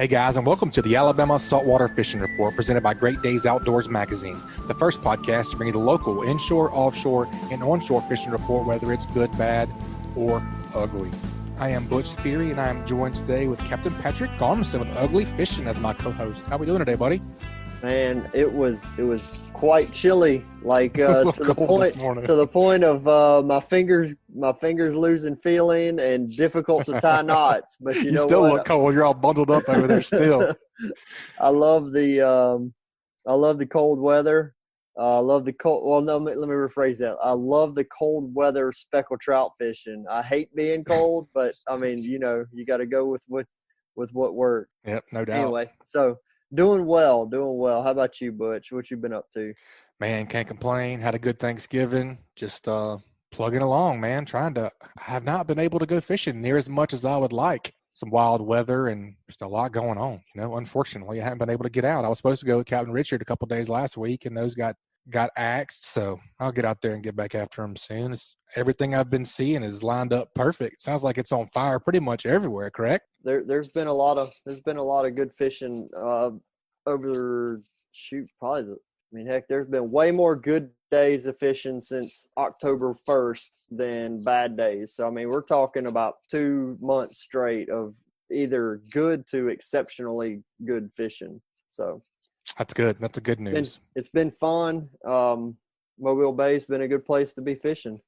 Hey guys, and welcome to the Alabama Saltwater Fishing Report presented by Great Days Outdoors Magazine, the first podcast to bring you the local inshore, offshore, and onshore fishing report, whether it's good, bad, or ugly. I am Butch Theory, and I am joined today with Captain Patrick Garmison with Ugly Fishing as my co-host. How we doing today, buddy? Man, it was quite chilly, like to the point of my fingers losing feeling and difficult to tie knots. But you know still what? Look cold. You're all bundled up over there still. I love the cold weather. Love the cold. Well, no, let me rephrase that. I love the cold weather speckled trout fishing. I hate being cold, but I mean, you got to go with what works. Yep, no doubt. Anyway, so. Doing well. How about you, Butch? What you been up to? Man, can't complain. Had a good Thanksgiving. Just plugging along, man. I have not been able to go fishing near as much as I would like. Some wild weather and just a lot going on. Unfortunately, I haven't been able to get out. I was supposed to go with Captain Richard a couple of days last week, and those got axed. So I'll get out there and get back after them soon. Everything I've been seeing is lined up perfect. Sounds like it's on fire pretty much everywhere, correct? There's been a lot of good fishing over there's been way more good days of fishing since October 1st than bad days. So I mean, we're talking about 2 months straight of either good to exceptionally good fishing. So that's good. That's a good news. It's been fun. Mobile Bay's been a good place to be fishing.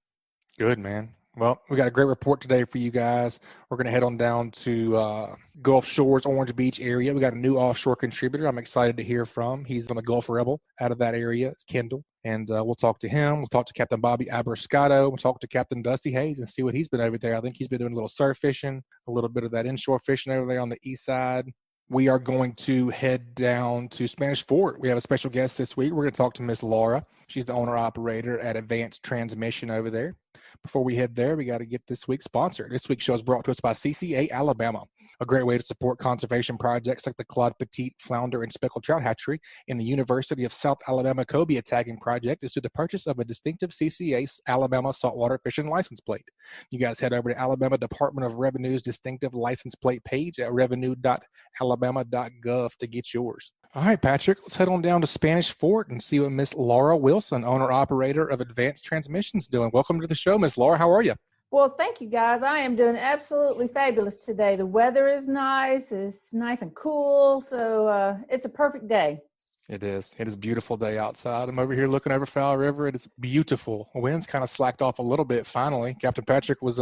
Good, man. Well, we got a great report today for you guys. We're going to head on down to Gulf Shores, Orange Beach area. We got a new offshore contributor I'm excited to hear from. He's on the Gulf Rebel out of that area. It's Kendall. And we'll talk to him. We'll talk to Captain Bobby Abrascato. We'll talk to Captain Dusty Hayes and see what he's been over there. I think he's been doing a little surf fishing, a little bit of that inshore fishing over there on the east side. We are going to head down to Spanish Fort. We have a special guest this week. We're going to talk to Miss Laura. She's the owner-operator at Advanced Transmission over there. Before we head there, we got to get this week's sponsor. This week's show is brought to us by CCA Alabama, a great way to support conservation projects like the Claude Petite Flounder and Speckled Trout Hatchery in the University of South Alabama Cobia Tagging Project is through the purchase of a distinctive CCA Alabama saltwater fishing license plate. You guys head over to Alabama Department of Revenue's distinctive license plate page at revenue.alabama.gov to get yours. All right, Patrick, let's head on down to Spanish Fort and see what Miss Laura Wilson, owner-operator of Advanced Transmissions, doing. Welcome to the show, Miss Laura. How are you? Well, thank you, guys. I am doing absolutely fabulous today. The weather is nice. It's nice and cool, so it's a perfect day. It is. It is a beautiful day outside. I'm over here looking over Fowl River. It is beautiful. The wind's kind of slacked off a little bit finally. Captain Patrick was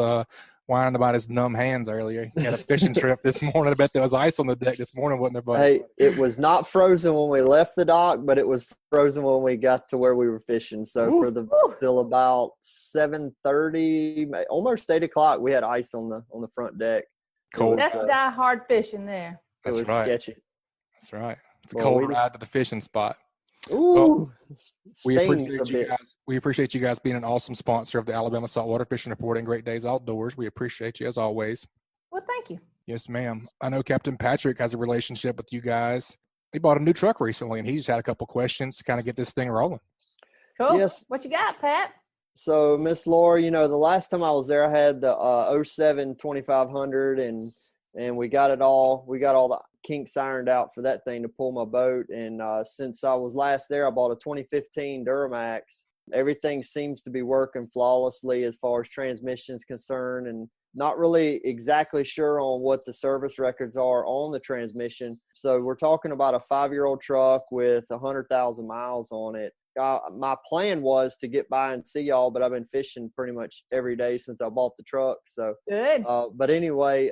whining about his numb hands earlier. He had a fishing trip this morning. I bet there was ice on the deck this morning, wasn't there, buddy? Hey, it was not frozen when we left the dock, but it was frozen when we got to where we were fishing. So till about 7:30, almost 8 o'clock, we had ice on the front deck. Cold. That's die-hard fishing there. That's it was right. sketchy. That's right. It's a cold ride to the fishing spot. Ooh. Well, we appreciate you guys being an awesome sponsor of the Alabama Saltwater Fishing Report and Great Days Outdoors. We appreciate you as always. Well, thank you. Yes, ma'am. I know Captain Patrick has a relationship with you guys. He bought a new truck recently, and he just had a couple questions to kind of get this thing rolling. Cool. Yes. What you got, Pat? So, Miss Laura, the last time I was there, I had the 07 2500, and we got it all. We got all the kinks ironed out for that thing to pull my boat. And since I was last there, I bought a 2015 Duramax. Everything seems to be working flawlessly as far as transmission is concerned, and not really exactly sure on what the service records are on the transmission. So we're talking about a 5-year-old truck with 100,000 miles on it. My plan was to get by and see y'all, but I've been fishing pretty much every day since I bought the truck. So good. But anyway,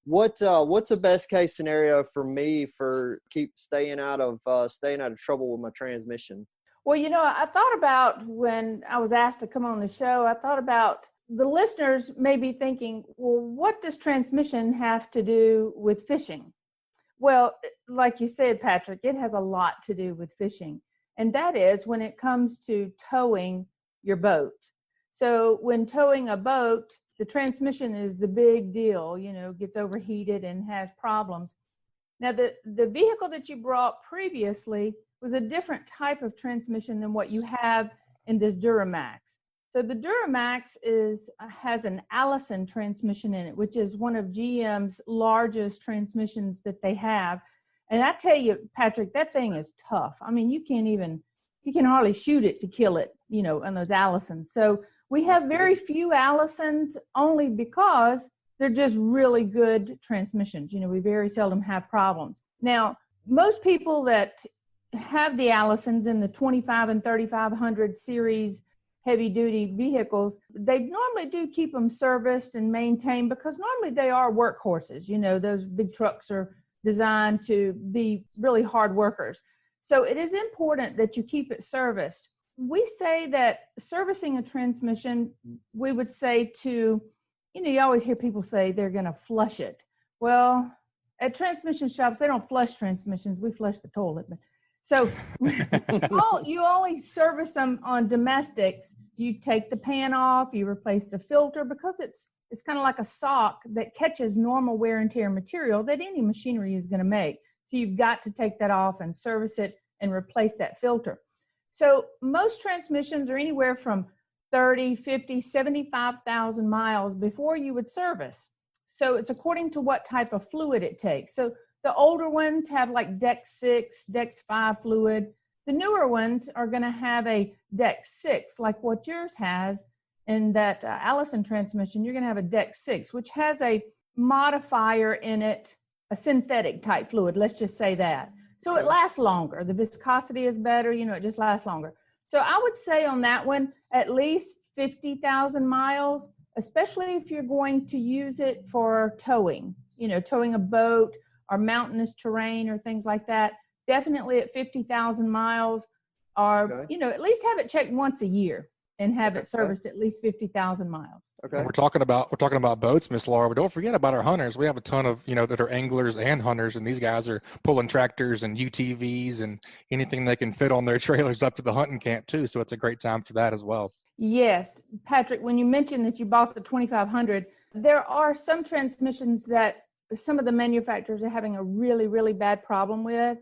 what's the best case scenario for me for keep staying out of trouble with my transmission? Well, I thought about when I was asked to come on the show, I thought about the listeners may be thinking, well, what does transmission have to do with fishing? Well, like you said, Patrick, it has a lot to do with fishing. And that is when it comes to towing your boat. So when towing a boat, the transmission is the big deal, gets overheated and has problems. Now, the vehicle that you brought previously was a different type of transmission than what you have in this Duramax. So the Duramax has an Allison transmission in it, which is one of GM's largest transmissions that they have. And I tell you, Patrick, that thing is tough. I mean, you can hardly shoot it to kill it, on those Allisons. So we have very few Allisons only because they're just really good transmissions. We very seldom have problems. Now, most people that have the Allisons in the 25 and 3500 series heavy duty vehicles, they normally do keep them serviced and maintained because normally they are workhorses. Those big trucks are designed to be really hard workers. So it is important that you keep it serviced. We say that servicing a transmission, we would say to, you always hear people say they're going to flush it. Well, at transmission shops, they don't flush transmissions. We flush the toilet. So you only service them on domestics. You take the pan off, you replace the filter because it's kind of like a sock that catches normal wear and tear material that any machinery is going to make. So you've got to take that off and service it and replace that filter. So most transmissions are anywhere from 30, 50, 75,000 miles before you would service. So it's according to what type of fluid it takes. So the older ones have like Dex 6, Dex 5 fluid. The newer ones are going to have a Dex 6, like what yours has. In that Allison transmission, you're going to have a Dex 6, which has a modifier in it, a synthetic type fluid. Let's just say that. So it lasts longer. The viscosity is better. It just lasts longer. So I would say on that one, at least 50,000 miles, especially if you're going to use it for towing, towing a boat or mountainous terrain or things like that. Definitely at 50,000 miles, or, at least have it checked once a year and have it serviced at least 50,000 miles. Okay. We're talking about boats, Miss Laura, but don't forget about our hunters. We have a ton of, that are anglers and hunters, and these guys are pulling tractors and UTVs and anything they can fit on their trailers up to the hunting camp too. So it's a great time for that as well. Yes. Patrick, when you mentioned that you bought the 2500, there are some transmissions that some of the manufacturers are having a really, really bad problem with.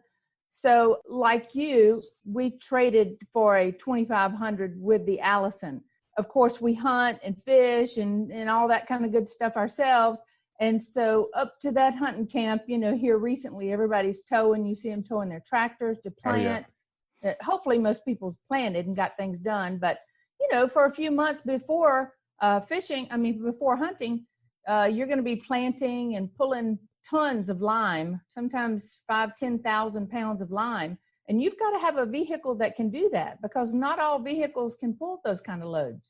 So like you, we traded for a 2500 with the Allison. Of course, we hunt and fish and all that kind of good stuff ourselves. And so up to that hunting camp, here recently, everybody's towing. You see them towing their tractors to plant. Oh, yeah. Hopefully most people's planted and got things done. But, for a few months before before hunting, you're going to be planting and pulling tons of lime, sometimes 10,000 pounds of lime. And you've got to have a vehicle that can do that because not all vehicles can pull those kind of loads.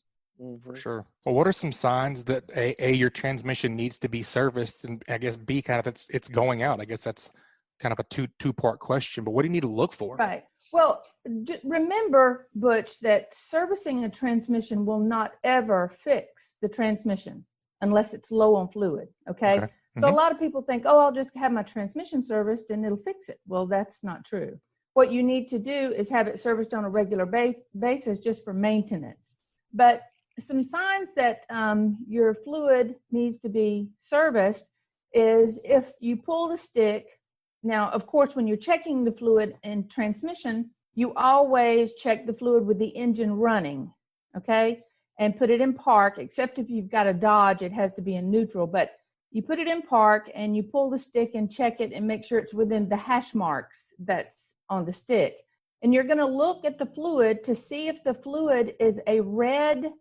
For sure. Well, what are some signs that your transmission needs to be serviced, and I guess B, kind of it's going out? I guess that's kind of a two-part question, but what do you need to look for? Right. Well, remember, Butch, that servicing a transmission will not ever fix the transmission unless it's low on fluid. Okay. Mm-hmm. So a lot of people think, I'll just have my transmission serviced and it'll fix it. Well, that's not true. What you need to do is have it serviced on a regular basis just for maintenance. But some signs that your fluid needs to be serviced is if you pull the stick. Now, of course, when you're checking the fluid in transmission, you always check the fluid with the engine running, okay? And put it in park, except if you've got a Dodge, it has to be in neutral. But you put it in park and you pull the stick and check it and make sure it's within the hash marks that's on the stick. And you're going to look at the fluid to see if the fluid is a red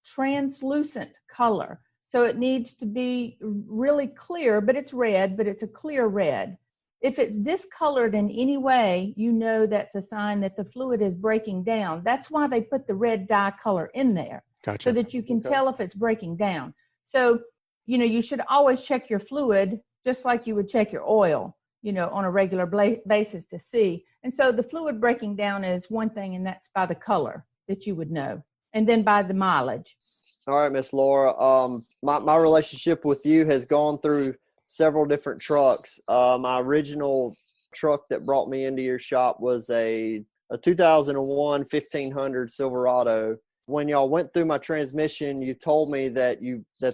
translucent color. So it needs to be really clear, but it's red, but it's a clear red. If it's discolored in any way, that's a sign that the fluid is breaking down. That's why they put the red dye color in there. Gotcha. So that you can tell if it's breaking down. So, you should always check your fluid just like you would check your oil, on a regular basis to see. And so the fluid breaking down is one thing, and that's by the color that you would know, and then by the mileage. All right, Miss Laura. My relationship with you has gone through several different trucks. My original truck that brought me into your shop was a 2001 1500 Silverado. When y'all went through my transmission, you told me that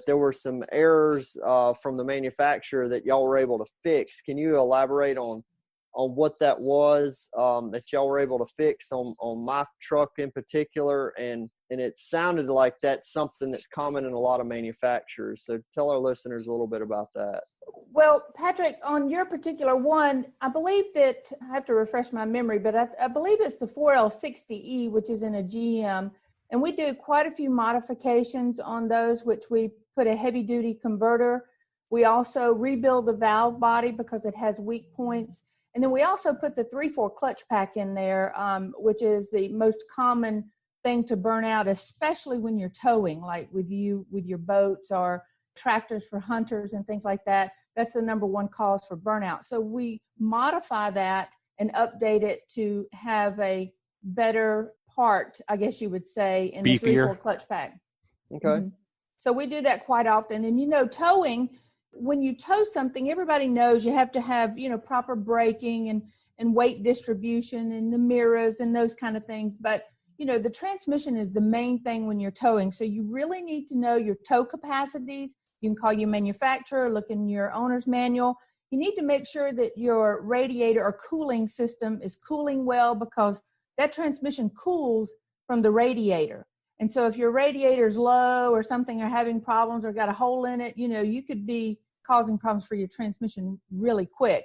there were some errors from the manufacturer that y'all were able to fix. Can you elaborate on what that was that y'all were able to fix on my truck in particular, and and it sounded like that's something that's common in a lot of manufacturers. So tell our listeners a little bit about that. Well, Patrick, on your particular one, I believe that, I have to refresh my memory, but I believe it's the 4L60E, which is in a GM. And we do quite a few modifications on those, which we put a heavy duty converter. We also rebuild the valve body because it has weak points. And then we also put the 3/4 clutch pack in there, which is the most common thing to burn out, especially when you're towing, like with your boats or tractors for hunters and things like that. That's the number one cause for burnout. So we modify that and update it to have a better part, I guess you would say, in the 3/4 clutch pack. Okay. Mm-hmm. So we do that quite often. And, towing, when you tow something, everybody knows you have to have, proper braking and weight distribution and the mirrors and those kind of things. But, the transmission is the main thing when you're towing. So you really need to know your tow capacities. You can call your manufacturer, look in your owner's manual. You need to make sure that your radiator or cooling system is cooling well, because that transmission cools from the radiator. And so if your radiator is low or something, or having problems or got a hole in it, you could be causing problems for your transmission really quick.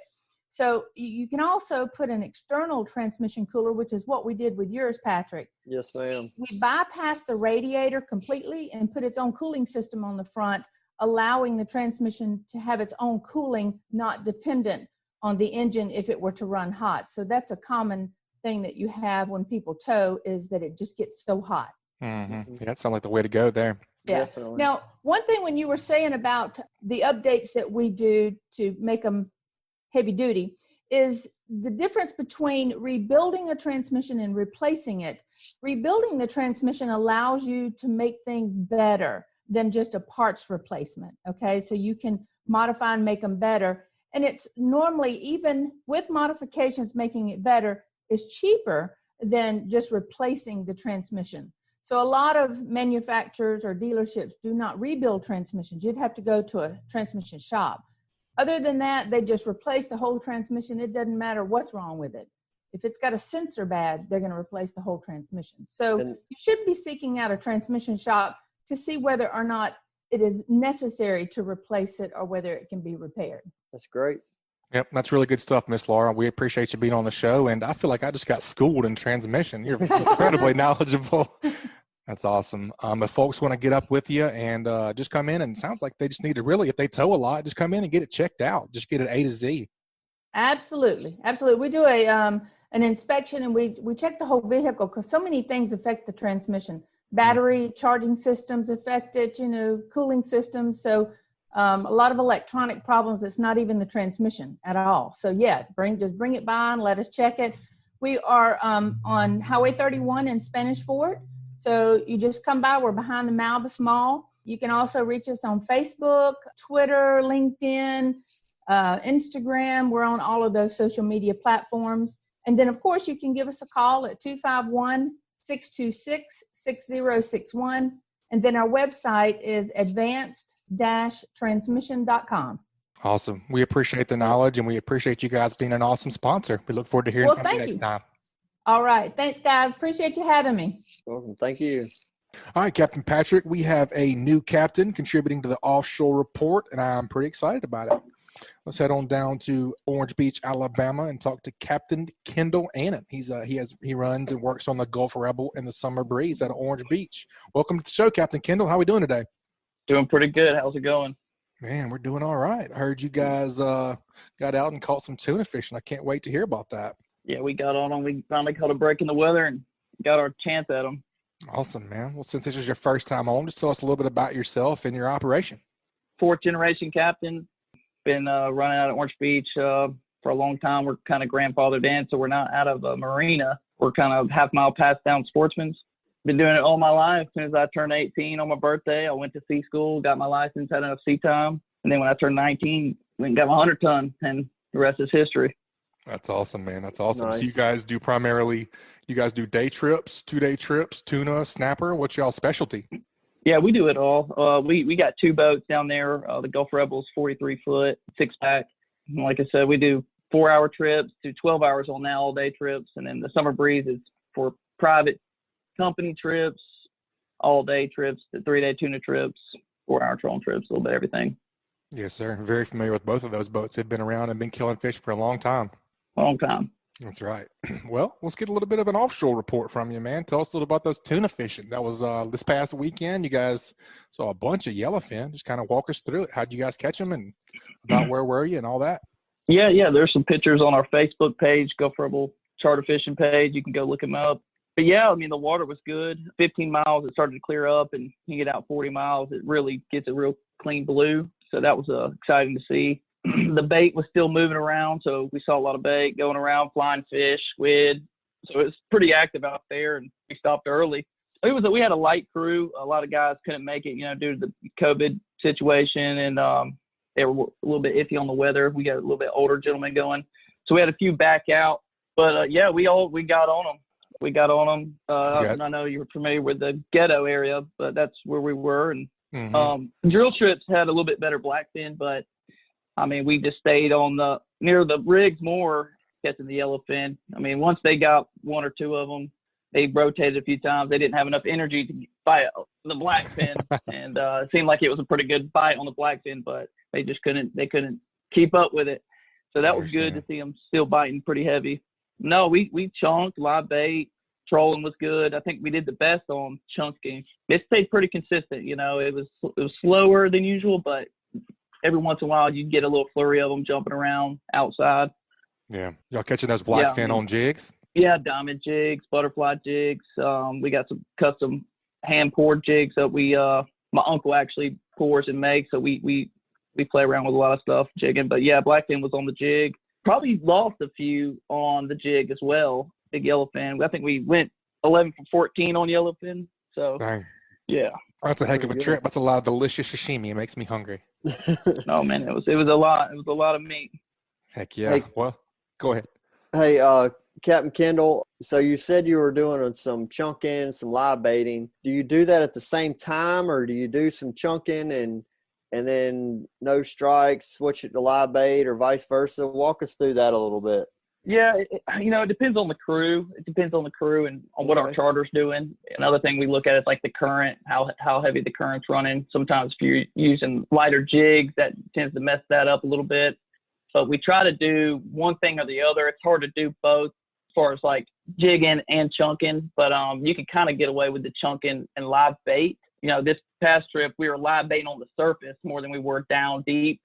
So you can also put an external transmission cooler, which is what we did with yours, Patrick. Yes, ma'am. We bypassed the radiator completely and put its own cooling system on the front, allowing the transmission to have its own cooling, not dependent on the engine if it were to run hot. So that's a common thing that you have when people tow, is that it just gets so hot. Mm-hmm. Yeah, that sounds like the way to go there. Yeah. Definitely. Now, one thing when you were saying about the updates that we do to make them heavy duty is the difference between rebuilding a transmission and replacing it. Rebuilding the transmission allows you to make things better than just a parts replacement. Okay. So you can modify and make them better. And it's normally, even with modifications, making it better is cheaper than just replacing the transmission. So a lot of manufacturers or dealerships do not rebuild transmissions. You'd have to go to a transmission shop. Other than that, they just replace the whole transmission. It doesn't matter what's wrong with it. If it's got a sensor bad, they're going to replace the whole transmission. So you should be seeking out a transmission shop to see whether or not it is necessary to replace it or whether it can be repaired. That's great. Yep, that's really good stuff, Miss Laura. We appreciate you being on the show, and I feel like I just got schooled in transmission. You're incredibly knowledgeable. That's awesome. If folks want to get up with you and just come in, and it sounds like they just need to really, if they tow a lot, just come in and get it checked out. Just get it A to Z. Absolutely. We do an inspection, and we check the whole vehicle, because so many things affect the transmission. Battery charging systems affect it, cooling systems. So a lot of electronic problems. It's not even the transmission at all. So yeah, just bring it by and let us check it. We are on Highway 31 in Spanish Fort. So you just come by. We're behind the Malbus Mall. You can also reach us on Facebook, Twitter, LinkedIn, Instagram. We're on all of those social media platforms. And then, of course, you can give us a call at 251-626-6061. And then our website is advanced-transmission.com. Awesome. We appreciate the knowledge, and we appreciate you guys being an awesome sponsor. We look forward to hearing from you next time. All right. Thanks, guys. Appreciate you having me. Welcome. Thank you. All right, Captain Patrick, we have a new captain contributing to the Offshore Report, and I'm pretty excited about it. Let's head on down to Orange Beach, Alabama, and talk to Captain Kendall Annan. He runs and works on the Gulf Rebel and the Summer Breeze out of Orange Beach. Welcome to the show, Captain Kendall. How are we doing today? Doing pretty good. How's it going? Man, we're doing all right. I heard you guys got out and caught some tuna fish, and I can't wait to hear about that. Yeah, we got on them. We finally caught a break in the weather and got our chance at them. Awesome, man. Well, since this is your first time on, just tell us a little bit about yourself and your operation. Fourth generation captain. Been running out of Orange Beach for a long time. We're kind of grandfathered in, so we're not out of a marina. We're kind of half-mile pass-down sportsmen. Been doing it all my life. As soon as I turned 18 on my birthday, I went to sea school, got my license, had enough sea time. And then when I turned 19, went and got my 100-ton, and the rest is history. That's awesome, man. That's awesome. Nice. So you guys do day trips, 2-day trips, tuna, snapper. What's y'all's specialty? Yeah, we do it all. We got two boats down there. The Gulf Rebel's 43-foot, 6-pack. Like I said, we do 4-hour trips to 12 hours on now, all-day trips. And then the Summer Breeze is for private company trips, all day trips, the 3-day tuna trips, 4-hour trolling trips, a little bit of everything. Yes, sir. Very familiar with both of those boats. They've been around and been killing fish for a long time. Long time. That's right. Well, let's get a little bit of an offshore report from you, man. Tell us a little about those tuna fishing. That was this past weekend. You guys saw a bunch of yellowfin. Just kind of walk us through it. How'd you guys catch them, and about where were you and all that? Yeah. There's some pictures on our Facebook page, Bluewater Charter fishing page. You can go look them up. But yeah, I mean, the water was good. 15 miles, it started to clear up, and you get out 40 miles, it really gets a real clean blue. So that was exciting to see. The bait was still moving around, so we saw a lot of bait going around, flying fish, squid. So it was pretty active out there, and we stopped early. We had a light crew. A lot of guys couldn't make it, due to the COVID situation, and they were a little bit iffy on the weather. We got a little bit older gentlemen going, so we had a few back out. But yeah, we got on them. I know you're familiar with the ghetto area, but that's where we were. And drill trips had a little bit better blackfin, but I mean, we just stayed on near the rigs more, catching the yellowfin. I mean, once they got one or two of them, they rotated a few times. They didn't have enough energy to fight the blackfin, and it seemed like it was a pretty good fight on the blackfin, but they just couldn't keep up with it. So that was good to see them still biting pretty heavy. No, we chunked, live bait, trolling was good. I think we did the best on chunking. It stayed pretty consistent. It was slower than usual, but every once in a while you'd get a little flurry of them jumping around outside. Yeah. Y'all catching those blackfin on jigs? Yeah, diamond jigs, butterfly jigs. We got some custom hand poured jigs that my uncle actually pours and makes. So we play around with a lot of stuff jigging. But yeah, blackfin was on the jig. Probably lost a few on the jig as well. Big yellowfin. I think we went 11 for 14 on yellowfin. So dang. Yeah. That's a heck of a trip. That's a lot of delicious sashimi. It makes me hungry. Oh man, it was a lot. It was a lot of meat. Heck yeah. Hey, well, go ahead. Hey, Captain Kendall, so you said you were doing some chunking, some live baiting. Do you do that at the same time, or do you do some chunking and then no strikes, switch it to live bait, or vice versa? Walk us through that a little bit. Yeah, it depends on the crew. It depends on the crew and on what our charter's doing. Another thing we look at is like the current, how heavy the current's running. Sometimes if you're using lighter jigs, that tends to mess that up a little bit. But we try to do one thing or the other. It's hard to do both as far as like jigging and chunking, but you can kind of get away with the chunking and live bait. This past trip, we were live baiting on the surface more than we were down deep.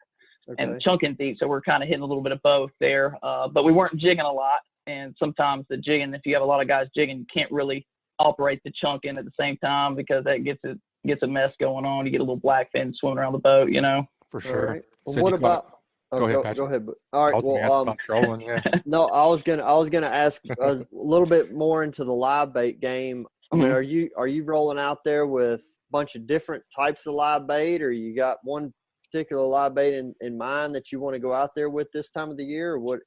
Okay. And chunking deep, so we're kind of hitting a little bit of both there. But we weren't jigging a lot, and sometimes the jigging, if you have a lot of guys jigging, you can't really operate the chunking at the same time because that gets a mess going on. You get a little blackfin swimming around the boat, For sure. Right. Well, what about? Go ahead, Patrick. Go ahead. All right. Well, about trolling, yeah. No, I was gonna ask a little bit more into the live bait game. I mean, are you rolling out there with a bunch of different types of live bait, or you got one particular live bait in mind that you want to go out there with this time of the year, or what?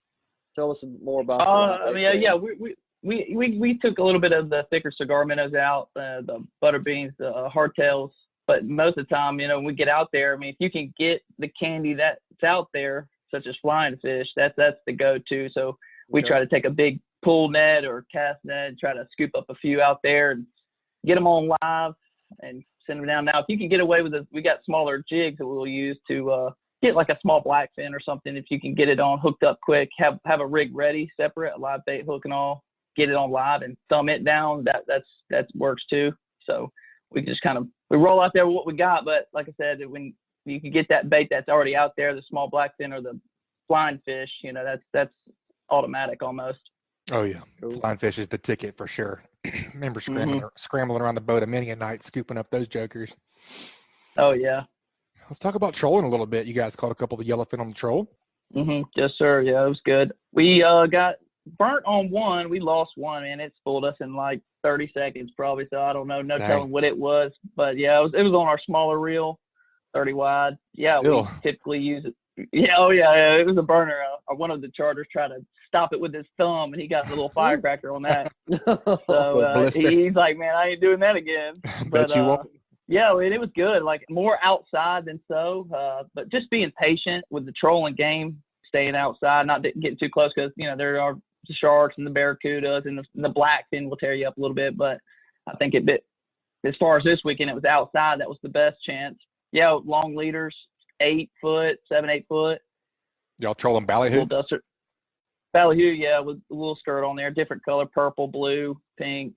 Tell us more about we took a little bit of the thicker cigar minnows out, the butter beans, the hardtails, but most of the time, when we get out there, I mean, if you can get the candy that's out there, such as flying fish, that's the go-to. So we try to take a big pull net or cast net, try to scoop up a few out there and get them on live and send them down. Now, if you can get away with it, we got smaller jigs that we'll use to get like a small blackfin or something. If you can get it on hooked up quick, have a rig ready, separate, a live bait hook and all, get it on live and thumb it down. That works too. So we just we roll out there with what we got. But like I said, when you can get that bait that's already out there, the small blackfin or the flying fish, that's automatic almost. Oh yeah, flying fish is the ticket for sure. Remember scrambling around the boat many a night, scooping up those jokers. Oh yeah. Let's talk about trolling a little bit. You guys caught a couple of yellowfin on the troll. Yes, sir. Yeah, it was good. We got burnt on one. We lost one, and it spooled us in like 30 seconds probably. So I don't know, telling what it was, but yeah, it was on our smaller reel, 30 wide. Yeah, we typically use it. Yeah, it was a burner. One of the charters tried to stop it with his thumb, and he got a little firecracker on that. So he's like, man, I ain't doing that again. Bet you won't. Yeah, it was good. Like more outside than so, but just being patient with the trolling game, staying outside, not getting too close because there are the sharks and the barracudas and the blackfin will tear you up a little bit. But I think it bit as far as this weekend, it was outside. That was the best chance. Yeah, long leaders, 8 foot, 7, 8 foot. Y'all trolling ballyhoo? Little duster. Ballyhoo, yeah, with a little skirt on there, different color, purple, blue, pink,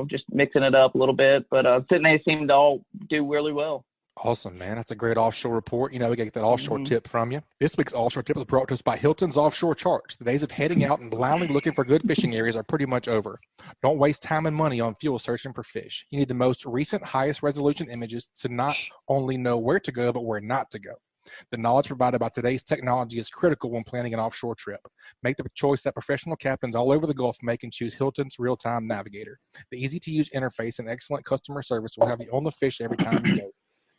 just mixing it up a little bit. But they seemed to all do really well. Awesome, man. That's a great offshore report. We got to get that offshore tip from you. This week's offshore tip is brought to us by Hilton's Offshore Charters. The days of heading out and blindly looking for good fishing areas are pretty much over. Don't waste time and money on fuel searching for fish. You need the most recent, highest resolution images to not only know where to go, but where not to go. The knowledge provided by today's technology is critical when planning an offshore trip. Make the choice that professional captains all over the Gulf make and choose Hilton's Real-Time Navigator. The easy-to-use interface and excellent customer service will have you on the fish every time you go.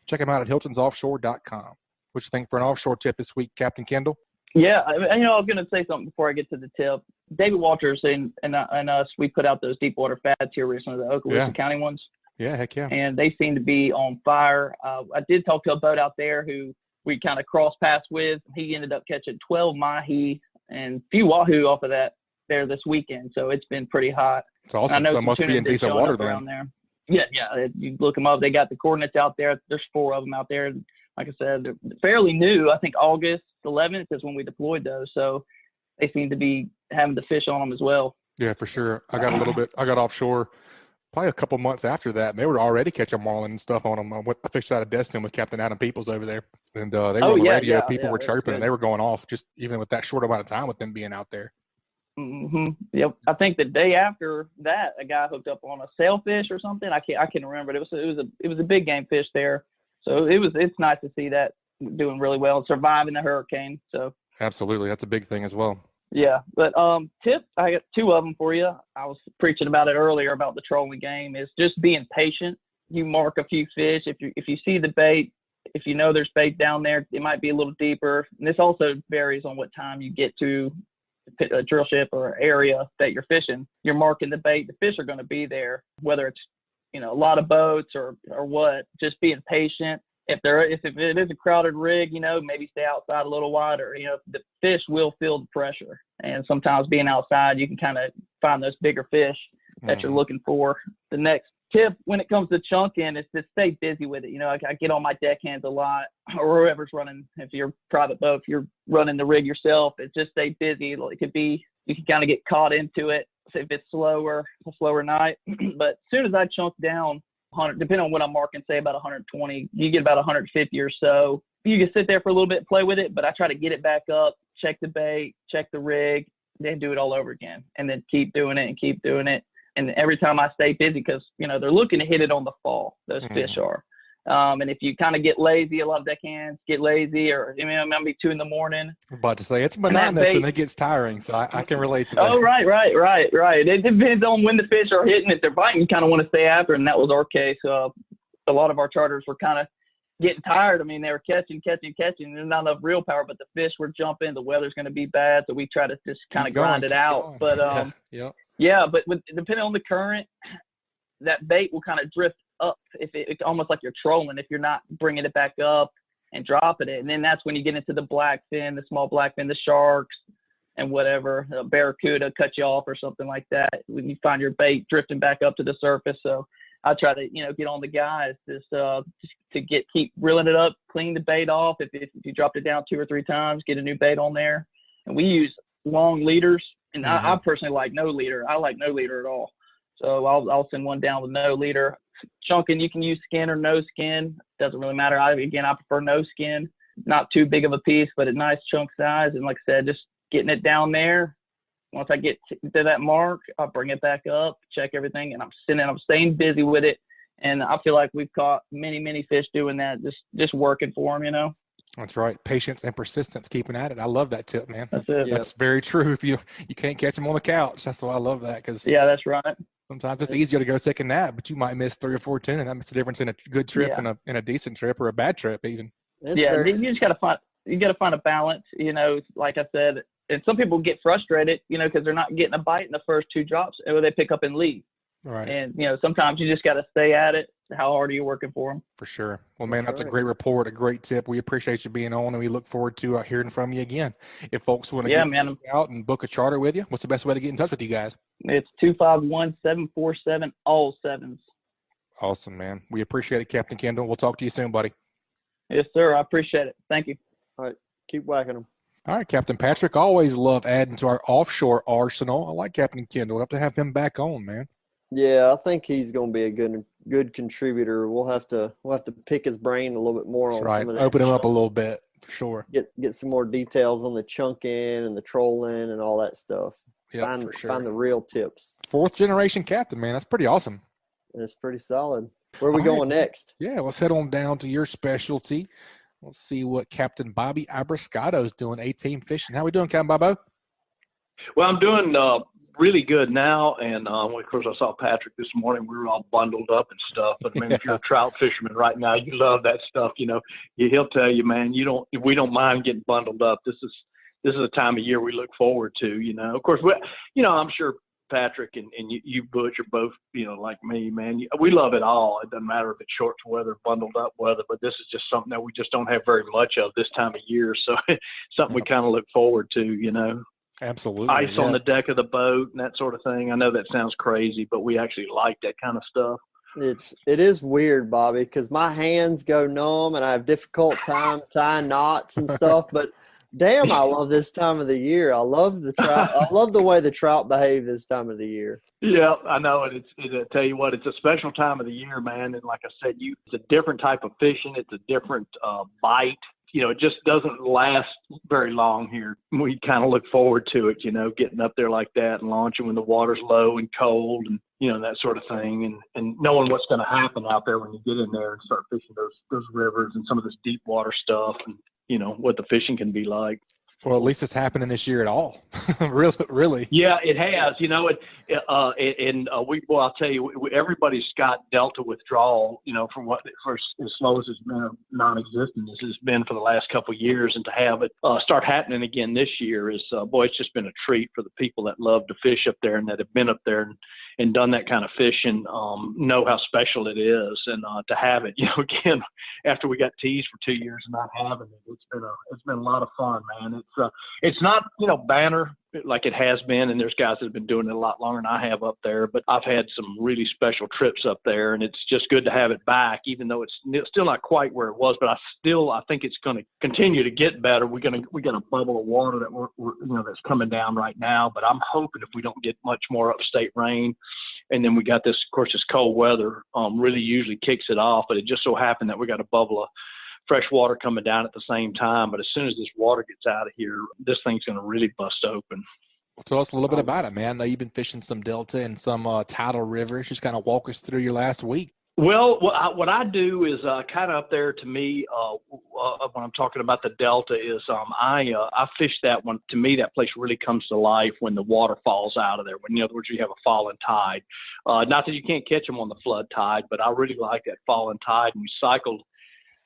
Check them out at hiltonsoffshore.com. What you think for an offshore tip this week, Captain Kendall? Yeah, I was going to say something before I get to the tip. David Walters and us, we put out those deep water fads here recently, the Okaloosa County ones. Yeah, heck yeah. And they seem to be on fire. I did talk to a boat out there who we kind of cross paths with. He ended up catching 12 mahi and a few wahoo off of that there this weekend. So it's been pretty hot. It's awesome. So it must be in decent water then. There. Yeah. You look them up. They got the coordinates out there. There's 4 of them out there. Like I said, they're fairly new. I think August 11th is when we deployed those. So they seem to be having the fish on them as well. Yeah, for sure. I got offshore probably a couple months after that, and they were already catching marlin and stuff on them. I fished out of Destin with Captain Adam Peoples over there, and they were on the radio. People were chirping, and they were going off just even with that short amount of time with them being out there. Mm-hmm. Yep. I think the day after that, a guy hooked up on a sailfish or something. I can't remember. But it was a big game fish there. So it's nice to see that doing really well, surviving the hurricane. So absolutely, that's a big thing as well. Yeah, but tip, I got 2 of them for you. I was preaching about it earlier about the trolling game. Is just being patient. You mark a few fish. If you see the bait, if you know there's bait down there, it might be a little deeper. And this also varies on what time you get to a drill ship or area that you're fishing. You're marking the bait. The fish are going to be there, whether it's a lot of boats or what. Just being patient. If it is a crowded rig, maybe stay outside a little wider. The fish will feel the pressure, and sometimes being outside, you can kind of find those bigger fish that you're looking for. The next tip when it comes to chunking is to stay busy with it. I get on my deckhands a lot, or whoever's running. If you're a private boat, if you're running the rig yourself, it's just stay busy. It could be you can kind of get caught into it. So if it's a slower night, but as soon as I chunk down, depending on what I'm marking, say about 120, you get about 150 or so. You can sit there for a little bit, play with it, but I try to get it back up, check the bait, check the rig, then do it all over again, and then keep doing it. And every time I stay busy, because they're looking to hit it on the fall. Those fish are. And if you kind of get lazy, a lot of deckhands get lazy, or it might be 2 a.m. I'm about to say it's monotonous and it gets tiring, so I can relate to that. Oh, right. It depends on when the fish are hitting. If they're biting, you kind of want to stay after, and that was our case. A lot of our charters were kind of getting tired. They were catching. There's not enough reel power, but the fish were jumping. The weather's going to be bad, so we try to just kind of grind it out. But but depending on the current, that bait will kind of drift up. It's almost like you're trolling if you're not bringing it back up and dropping it. And then that's when you get into the blackfin, the small blackfin, the sharks, and whatever, a barracuda cut you off or something like that. When you find your bait drifting back up to the surface, so I try to get on the guys just to keep reeling it up, clean the bait off. If you dropped it down 2 or 3 times, get a new bait on there. And we use long leaders, and I personally like no leader. I like no leader at all. So I'll send one down with no leader. Chunking, you can use skin or no skin. Doesn't really matter. I prefer no skin. Not too big of a piece, but a nice chunk size. And like I said, just getting it down there. Once I get to that mark, I'll bring it back up, check everything, and I'm staying busy with it. And I feel like we've caught many, many fish doing that, just working for them, That's right. Patience and persistence, keeping at it. I love that tip, man. That's That's very true. If you can't catch them on the couch, that's why I love that. That's right. Sometimes it's easier to go take a nap, but you might miss 3 or 4 tuna, and that makes a difference in a good trip and a decent trip or a bad trip even. You just got to find a balance, like I said. And some people get frustrated, because they're not getting a bite in the first 2 drops, or they pick up and leave. Right. And, sometimes you just got to stay at it. How hard are you working for them? For sure. Well, man, that's a great report, a great tip. We appreciate you being on, and we look forward to hearing from you again. If folks want to get out and book a charter with you, what's the best way to get in touch with you guys? It's 251-747 all 7s. Awesome, man. We appreciate it, Captain Kendall. We'll talk to you soon, buddy. Yes, sir. I appreciate it. Thank you. All right. Keep whacking them. All right, Captain Patrick. Always love adding to our offshore arsenal. I like Captain Kendall. We'll have to have him back on, man. Yeah, I think he's going to be a good contributor. We'll have to pick his brain a little bit more on some of that. Open him up a little bit for sure. Get some more details on the chunking and the trolling and all that stuff. Yeah, for sure. Find the real tips. 4th generation captain, man. That's pretty awesome. It's pretty solid. Where are we going next? Yeah, let's head on down to your specialty. Let's see what Captain Bobby Abriscato is doing, 18 fishing. How we doing, Captain Bobo? Well, I'm doing really good now, and of course I saw Patrick this morning. We were all bundled up and stuff. But I mean, if you're a trout fisherman right now, you love that stuff. You know, he'll tell you, man, we don't mind getting bundled up. This is a time of year we look forward to. You know, of course, I'm sure Patrick and you Butch are both, like me, man. We love it all. It doesn't matter if it's short weather, bundled up weather, but this is just something that we just don't have very much of this time of year. So something we kind of look forward to, Absolutely. Ice on the deck of the boat and that sort of thing. I know that sounds crazy, but we actually like that kind of stuff. It is weird, Bobby, because my hands go numb and I have difficult time tying knots and stuff, but damn, I love this time of the year. I love the trout. I love the way the trout behave this time of the year. Yeah, I know. And I tell you what, it's a special time of the year, man. And like I said, it's a different type of fishing. It's a different bite. It just doesn't last very long here. We kind of look forward to it, getting up there like that and launching when the water's low and cold and, that sort of thing. And knowing what's going to happen out there when you get in there and start fishing those rivers and some of this deep water stuff and, what the fishing can be like. Well, at least it's happening this year at all. Really. Yeah, it has. I'll tell you, everybody's got Delta withdrawal, from as slow as it's been non-existent as it's been for the last couple of years. And to have it start happening again this year is, it's just been a treat for the people that love to fish up there and that have been up there and done that kind of fishing, know how special it is. And to have it, again, after we got teased for 2 years and not having it, it's been a lot of fun, man. It's not, banner like it has been, and there's guys that have been doing it a lot longer than I have up there, but I've had some really special trips up there, and it's just good to have it back, even though it's still not quite where it was, but I think it's going to continue to get better. We got a bubble of water that we're that's coming down right now, but I'm hoping if we don't get much more upstate rain, and then we got this, of course, this cold weather really usually kicks it off, but it just so happened that we got a bubble of fresh water coming down at the same time. But as soon as this water gets out of here, this thing's going to really bust open. Well, tell us a little bit about it, man. I know you've been fishing some Delta and some tidal rivers. Just kind of walk us through your last week. Well, what I do is kind of up there to me when I'm talking about the Delta is I fish that one. To me, that place really comes to life when the water falls out of there. When, in other words, you have a falling tide. Not that you can't catch them on the flood tide, but I really like that falling tide. And we cycled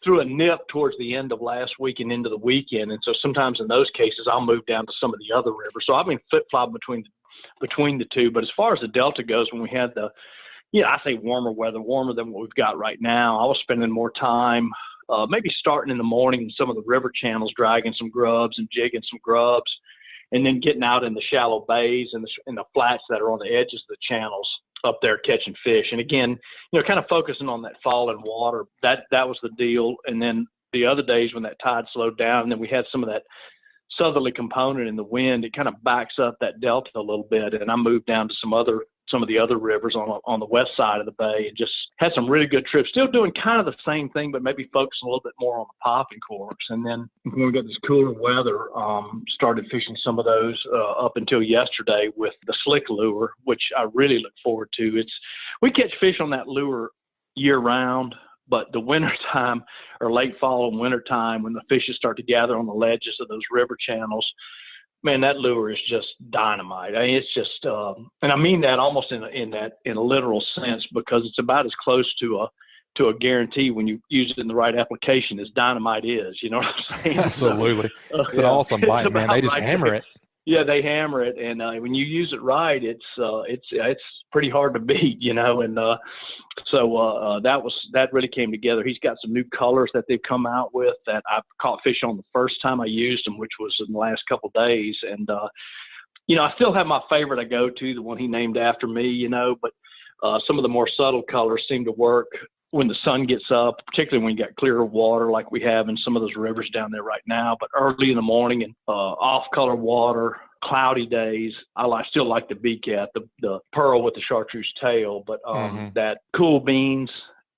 through a nip towards the end of last week and into the weekend. And so sometimes in those cases, I'll move down to some of the other rivers. So I've been flip-flopping between the two. But as far as the Delta goes, when we had I say warmer weather, warmer than what we've got right now, I was spending more time maybe starting in the morning in some of the river channels, dragging some grubs and jigging some grubs, and then getting out in the shallow bays and the flats that are on the edges of the channels up there catching fish. And again, kind of focusing on that falling water, that was the deal. And then the other days when that tide slowed down, and then we had some of that southerly component in the wind, it kind of backs up that Delta a little bit. And I moved down to some of the other rivers on the west side of the bay and just had some really good trips, still doing kind of the same thing, but maybe focusing a little bit more on the popping corks. And then when we got this cooler weather, started fishing some of those up until yesterday with the slick lure, which I really look forward to. We catch fish on that lure year round, but the winter time or late fall and winter time when the fishes start to gather on the ledges of those river channels, man, that lure is just dynamite. I mean, it's just, and I mean that almost in a literal sense, because it's about as close to a guarantee when you use it in the right application as dynamite is. You know what I'm saying? Absolutely. It's an awesome bite, man. They just hammer it. Yeah, they hammer it, and when you use it right, it's pretty hard to beat, And so that really came together. He's got some new colors that they've come out with that I caught fish on the first time I used them, which was in the last couple of days. And I still have my favorite I go to, the one he named after me, but Some of the more subtle colors seem to work when the sun gets up, particularly when you got clearer water like we have in some of those rivers down there right now. But early in the morning and off-color water, cloudy days, I still like the beak-cat, the pearl with the chartreuse tail. But that cool beans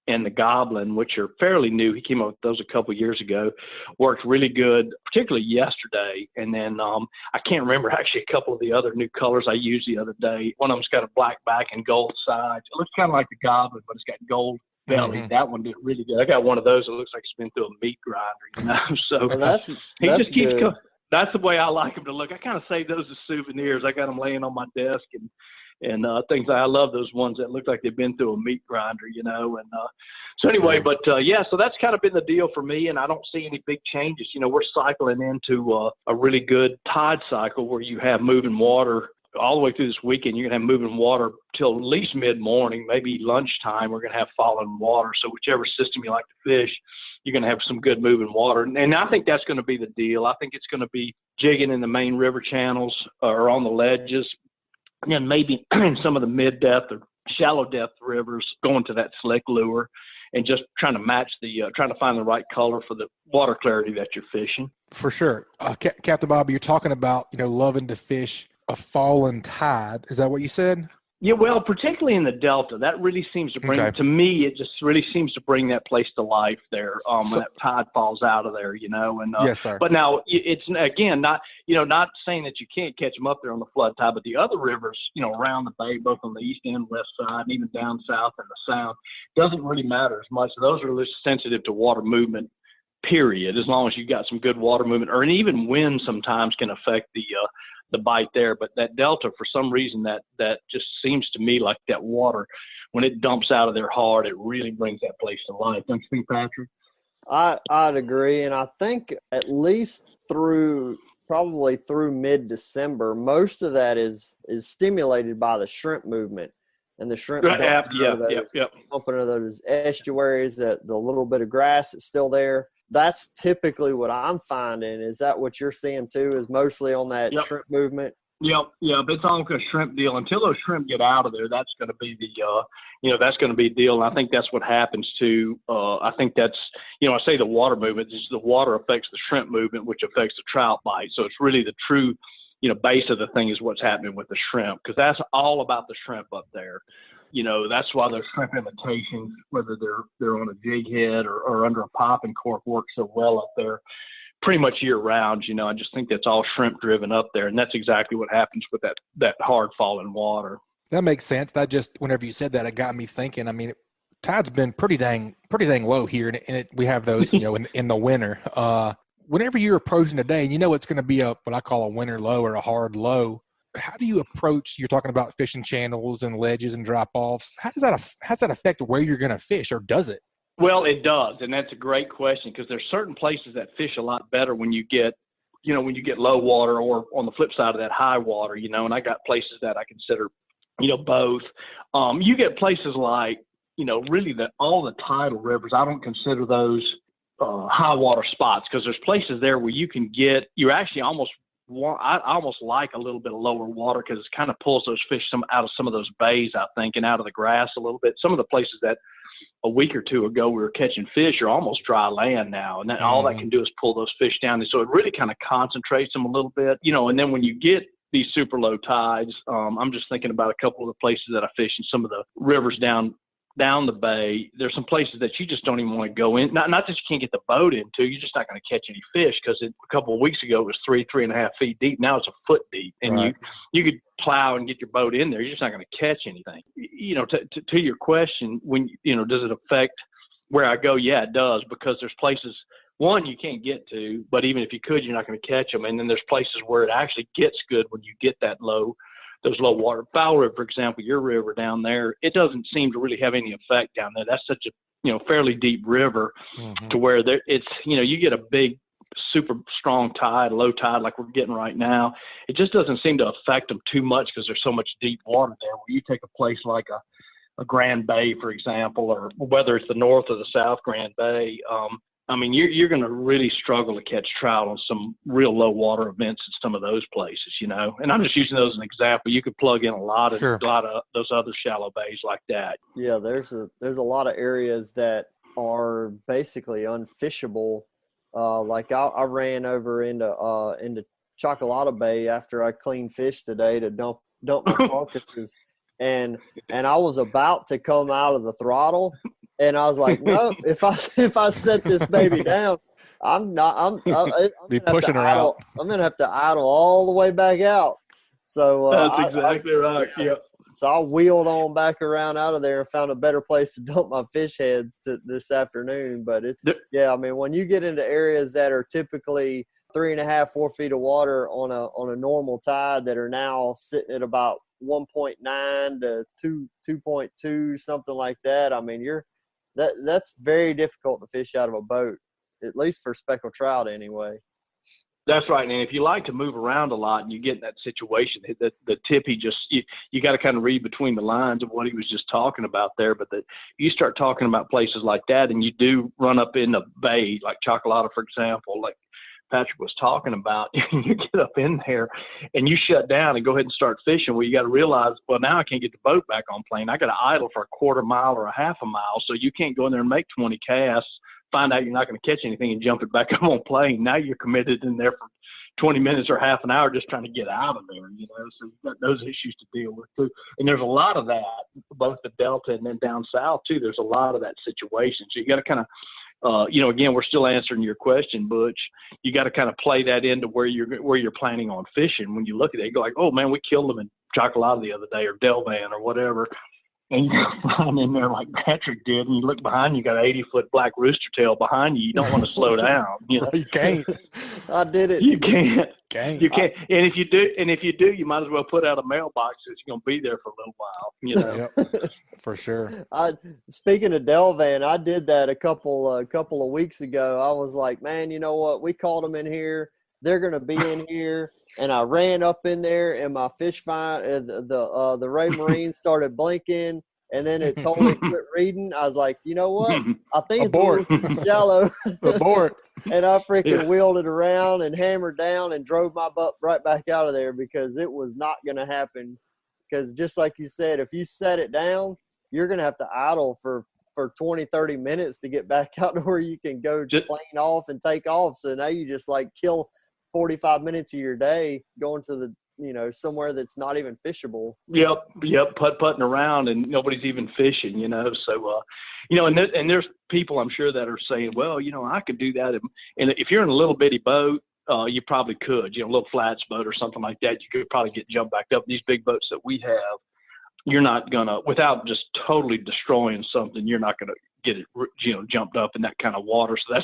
and the goblin, which are fairly new, he came up with those a couple of years ago, worked really good, particularly yesterday. And then I can't remember actually a couple of the other new colors I used the other day. One of them's got a black back and gold sides. It looks kind of like the goblin, but it's got gold belly. That one did really good. I got one of those that looks like it's been through a meat grinder, So well, that's just keeps good. That's the way I like them to look. I kind of save those as souvenirs. I got them laying on my desk and things. I love those ones that look like they've been through a meat grinder, And so anyway, but so that's kind of been the deal for me, and I don't see any big changes. We're cycling into a really good tide cycle where you have moving water all the way through this weekend. You're going to have moving water till at least mid-morning, maybe lunchtime. We're going to have falling water. So whichever system you like to fish, you're going to have some good moving water. And I think that's going to be the deal. I think it's going to be jigging in the main river channels or on the ledges, and maybe in some of the mid-depth or shallow-depth rivers going to that slick lure and just trying to match trying to find the right color for the water clarity that you're fishing. For sure. Captain Bobby, you're talking about, loving to fish a fallen tide. Is that what you said? Yeah, well, particularly in the Delta, that really seems to bring, to me, it just really seems to bring that place to life there when that tide falls out of there, And yes, sir. But now it's, again, not saying that you can't catch them up there on the flood tide, but the other rivers, around the bay, both on the east and west side, and even down south and the sound, doesn't really matter as much. Those are less sensitive to water movement, period, as long as you've got some good water movement, or even wind sometimes can affect the bite there. But that Delta, for some reason, that just seems to me like that water, when it dumps out of there hard, it really brings that place to life. Don't you think, Patrick? I'd agree. And I think at least probably through mid-December, most of that is stimulated by the shrimp movement. And the shrimp pumping into those estuaries, the little bit of grass that's still there. That's typically what I'm finding. Is that what you're seeing too? Is mostly on that shrimp movement? Yep. But it's all a shrimp deal. Until those shrimp get out of there, that's going to be that's going to be a deal. And I think that's what happens to. I think that's, I say the water movement. The water affects the shrimp movement, which affects the trout bite. So it's really the true, base of the thing is what's happening with the shrimp, because that's all about the shrimp up there. That's why those shrimp imitations, whether they're on a jig head or under a popping cork, work so well up there pretty much year round. I just think that's all shrimp driven up there. And that's exactly what happens with that hard falling water. That makes sense. Whenever you said that, it got me thinking. I mean, tide's been pretty dang low here. And we have those, in the winter. Whenever you're approaching a day and it's going to be what I call a winter low or a hard low, how do you approach, you're talking about fishing channels and ledges and drop-offs. How does that affect where you're going to fish, or does it? Well, it does. And that's a great question, because there's certain places that fish a lot better when you get, low water, or on the flip side of that, high water, and I got places that I consider, both. You get places like, really all the tidal rivers, I don't consider those high water spots, because there's places there where you actually I almost like a little bit of lower water, because it kind of pulls those fish out of some of those bays, I think, and out of the grass a little bit. Some of the places that a week or two ago we were catching fish are almost dry land now, and all that can do is pull those fish down. And so it really kind of concentrates them a little bit, and then when you get these super low tides, I'm just thinking about a couple of the places that I fish in some of the rivers down the bay. There's some places that you just don't even want to go in. Not that you can't get the boat into, you're just not going to catch any fish, because a couple of weeks ago it was 3.5 feet deep. Now it's a foot deep, and right. you could plow and get your boat in there. You're just not going to catch anything. To your question, when does it affect where I go? Yeah, it does, because there's places, one, you can't get to, but even if you could, you're not going to catch them. And then there's places where it actually gets good when you get those low water. Fowl River, for example, your river down there, it doesn't seem to really have any effect down there. That's such a fairly deep river to where it's you get a big, super strong tide, low tide like we're getting right now. It just doesn't seem to affect them too much, because there's so much deep water there. Where you take a place like a Grand Bay, for example, or whether it's the north or the south Grand Bay, I mean, you're going to really struggle to catch trout on some real low water events in some of those places, you know. And I'm just using those as an example. You could plug in a lot of those other shallow bays like that. Yeah, there's a lot of areas that are basically unfishable. Like I ran over into Chocolate Bay after I cleaned fish today to dump my carcasses, and I was about to come out of the throttle. And I was like, no, if I set this baby down, I'm be pushing her out. I'm gonna have to idle all the way back out. So that's exactly right. Yeah. So I wheeled on back around out of there and found a better place to dump my fish heads this afternoon. But I mean, when you get into areas that are typically 3.5, 4 feet of water on a normal tide that are now sitting at about 1.9 to 2.2, something like that. I mean, that's very difficult to fish out of a boat, at least for speckled trout anyway. That's right. And if you like to move around a lot and you get in that situation, the tip, you got to kind of read between the lines of what he was just talking about there. But you start talking about places like that and you do run up in the bay, like Chocolate, for example, like Patrick was talking about, you get up in there and you shut down and go ahead and start fishing. Well, you got to realize, well, now I can't get the boat back on plane. I got to idle for a quarter mile or a half a mile. So you can't go in there and make 20 casts, find out you're not going to catch anything and jump it back up on plane. Now you're committed in there for 20 minutes or half an hour just trying to get out of there, you know. So you've got those issues to deal with too. And there's a lot of that, both the Delta and then down south too. There's a lot of that situation. So you got to kind of, again, we're still answering your question, Butch. You got to kind of play that into where you're planning on fishing. When you look at it, you go like, oh man, we killed them in Chocolate the other day, or Delvan or whatever. And you find in there like Patrick did, and you look behind you, got an 80-foot black rooster tail behind you. You don't want to slow down. You know? You can't. I did it. You can't. You can't. And if you do, you might as well put out a mailbox that's going to be there for a little while. You know. Yep, for sure. Speaking of Delvan, I did that a couple of weeks ago. I was like, man, you know what? We caught them in here. They're going to be in here. And I ran up in there and my fish find, the Ray Marine started blinking and then it totally quit reading. I was like, you know what? I think it's a little shallow. Abort. And I freaking wheeled it around and hammered down and drove my butt right back out of there because it was not going to happen. Because just like you said, if you set it down, you're going to have to idle for 20, 30 minutes to get back out to where you can go plane off and take off. So now you just like kill 45 minutes of your day going to the, somewhere that's not even fishable. Yep. Putting around and nobody's even fishing, So, and there's people I'm sure that are saying, well, I could do that. And if you're in a little bitty boat, you probably could, a little flats boat or something like that. You could probably get jumped back up. These big boats that we have, you're not gonna, without just totally destroying something, you're not gonna get it, jumped up in that kind of water. So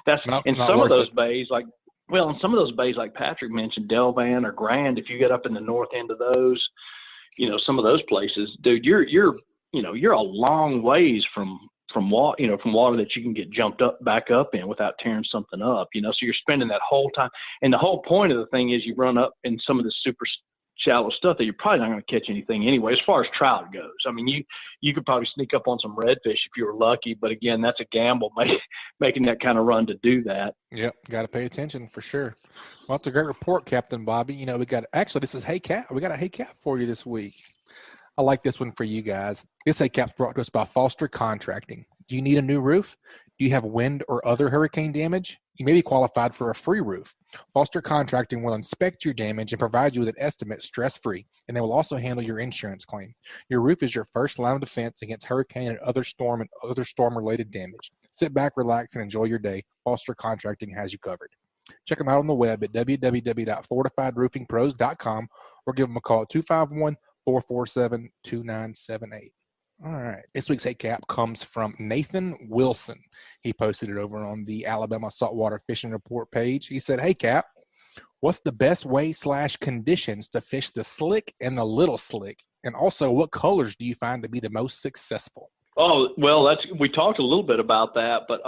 that's in some of those bays, like, well, in some of those bays, like Patrick mentioned, Delvan or Grand, if you get up in the north end of those, some of those places, dude, you're a long ways from water that you can get jumped back up in without tearing something up, so you're spending that whole time. And the whole point of the thing is you run up in some of the super shallow stuff that you're probably not going to catch anything anyway, as far as trout goes. I mean, you could probably sneak up on some redfish if you were lucky, but again, that's a gamble making that kind of run to do that. Yep, got to pay attention for sure. Well, it's a great report, Captain Bobby. This is Hey Cap. We got a Hey Cap for you this week. I like this one for you guys. This Hey Cap's brought to us by Foster Contracting. Do you need a new roof? Do you have wind or other hurricane damage? You may be qualified for a free roof. Foster Contracting will inspect your damage and provide you with an estimate stress-free, and they will also handle your insurance claim. Your roof is your first line of defense against hurricane and other storm-related damage. Sit back, relax, and enjoy your day. Foster Contracting has you covered. Check them out on the web at www.fortifiedroofingpros.com or give them a call at 251-447-2978. All right. This week's Hey Cap comes from Nathan Wilson. He posted it over on the Alabama Saltwater Fishing Report page. He said, "Hey Cap, what's the best way / conditions to fish the slick and the little slick? And also, what colors do you find to be the most successful?" Oh, well, we talked a little bit about that, but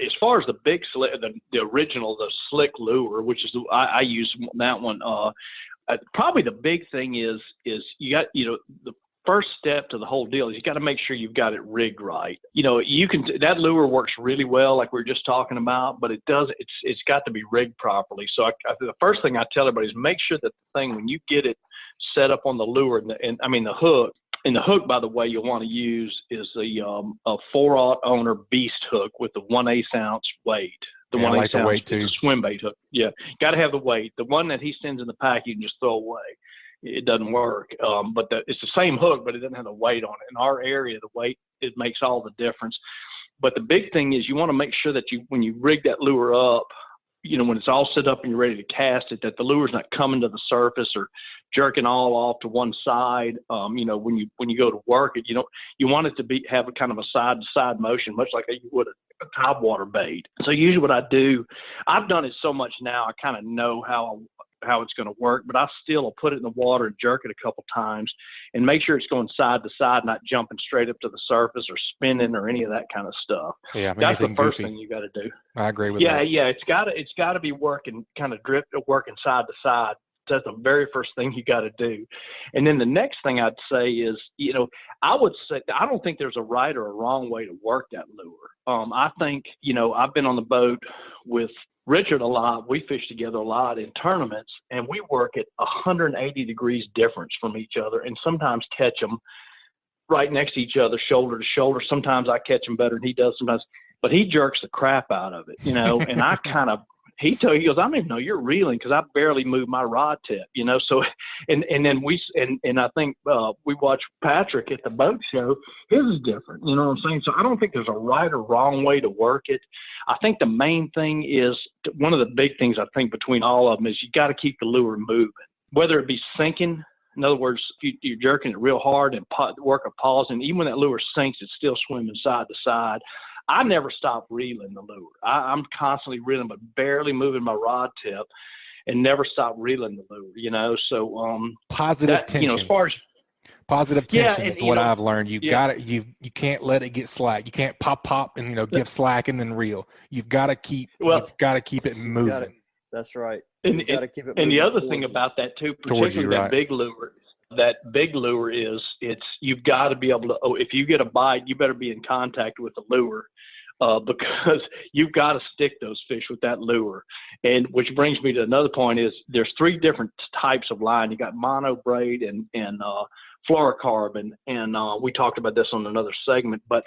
as far as the big slick, the original, the slick lure, which is I use that one. Probably the big thing is you got first step to the whole deal is you got to make sure you've got it rigged right. That lure works really well, like we were just talking about, but it's got to be rigged properly. So the first thing I tell everybody is make sure that the thing, when you get it set up on the lure the hook, and the hook, by the way, you'll want to use is a 4/0 owner beast hook with the 1/8 ounce weight. The 1/8 like the ounce weight too. Swim bait hook. Yeah, got to have the weight. The one that he sends in the pack, you can just throw away. It doesn't work. But it's the same hook, but it doesn't have the weight on it. In our area, the weight, it makes all the difference. But the big thing is you want to make sure that when you rig that lure up, when it's all set up and you're ready to cast it, that the lure's not coming to the surface or jerking all off to one side. When you go to work it, you want it to have a kind of a side to side motion, much like you would a topwater bait. So usually what I do, I've done it so much now, I kind of know how it's going to work, but I still will put it in the water and jerk it a couple times and make sure it's going side to side, not jumping straight up to the surface or spinning or any of that kind of stuff. Yeah, that's the first thing you got to do. I agree with that. Yeah, it's got to be working kind of working side to side. That's the very first thing you got to do. And then the next thing I'd say is, I would say I don't think there's a right or a wrong way to work that lure. I think, I've been on the boat with Richard a lot. We fish together a lot in tournaments, and we work at 180 degrees difference from each other, and sometimes catch them right next to each other, shoulder to shoulder. Sometimes I catch them better than he does sometimes, but he jerks the crap out of it, and I kind of, he goes, I don't even know you're reeling because I barely move my rod tip, so, and then I think we watched Patrick at the boat show. His is different, you know what I'm saying? So I don't think there's a right or wrong way to work it. I think the main thing is, one of the big things I think between all of them is you got to keep the lure moving, whether it be sinking. In other words, you're jerking it real hard and work a pause, and even when that lure sinks, it's still swimming side to side. I never stop reeling the lure. I'm constantly reeling, but barely moving my rod tip, and never stop reeling the lure. So positive tension. As far as positive tension is what I've learned. You can't let it get slack. You can't pop and give slack and then reel. You've got to keep it moving. That's right. And keep it moving. And the other thing about that too, particularly that big lure. That big lure is you've got to be able to, if you get a bite, you better be in contact with the lure, because you've got to stick those fish with that lure. And which brings me to another point is there's 3 different types of line. You got mono braid and fluorocarbon. And we talked about this on another segment, but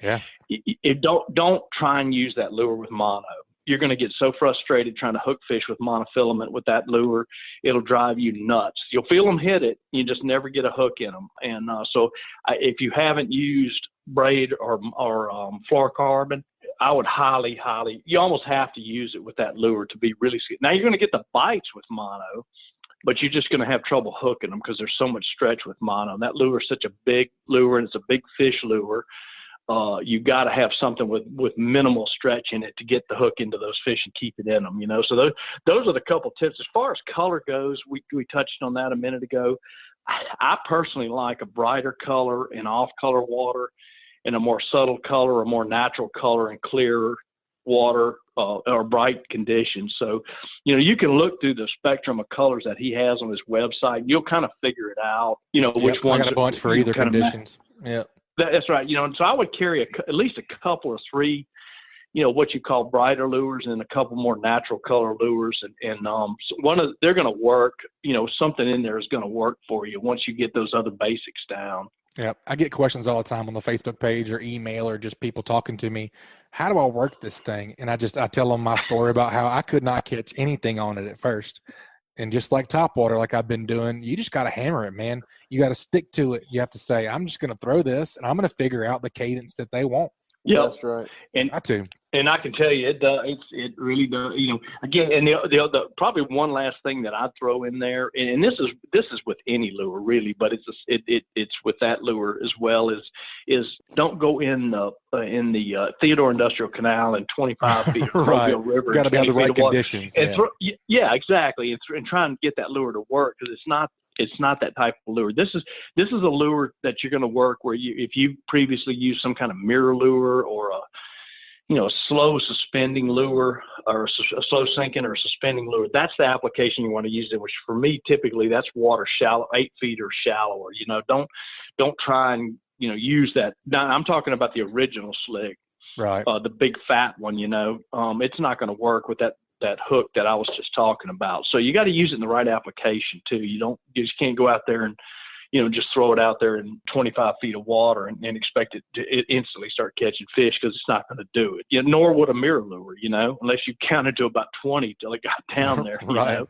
don't try and use that lure with mono. You're going to get so frustrated trying to hook fish with monofilament with that lure, it'll drive you nuts. You'll feel them hit it, you just never get a hook in them. And so if you haven't used braid or fluorocarbon, I would highly, you almost have to use it with that lure to be really sweet. Now you're going to get the bites with mono, but you're just going to have trouble hooking them because there's so much stretch with mono. And that lure is such a big lure, and it's a big fish lure. You got to have something with minimal stretch in it to get the hook into those fish and keep it in them, So those are the couple tips. As far as color goes, we touched on that a minute ago. I personally like a brighter color and off-color water, and a more subtle color, a more natural color and clear water or bright conditions. So, you can look through the spectrum of colors that he has on his website. You'll kind of figure it out, which ones. I got a bunch for either conditions. Yeah. That's right. And so I would carry at least a couple or 3, what you call brighter lures, and a couple more natural color lures. And they're going to work, something in there is going to work for you once you get those other basics down. Yeah. I get questions all the time on the Facebook page or email or just people talking to me. How do I work this thing? And I tell them my story about how I could not catch anything on it at first. And just like topwater, like I've been doing, you just got to hammer it, man. You got to stick to it. You have to say, I'm just going to throw this, and I'm going to figure out the cadence that they want. Yeah, that's right. And I too. And I can tell you, it really does. Again, and the probably one last thing that I'd throw in there, and this is with any lure really, but it's with that lure as well. Is don't go in the Theodore Industrial Canal in 25 feet of right. Rodeo River. Got to be on the right conditions. And exactly. And try and get that lure to work, because it's not that type of lure. This is a lure that you're going to work where if you previously used some kind of mirror lure or a slow suspending lure or a slow sinking or suspending lure, that's the application you want to use it, which for me, typically that's water shallow, 8 feet or shallower. Don't try and, use that. Now, I'm talking about the original slick, Right. The big fat one, it's not going to work with that hook that I was just talking about. So you got to use it in the right application too. You just can't go out there and, just throw it out there in 25 feet of water and expect it to instantly start catching fish, because it's not going to do it. Nor would a mirror lure, unless you counted to about 20 till it got down there, Right.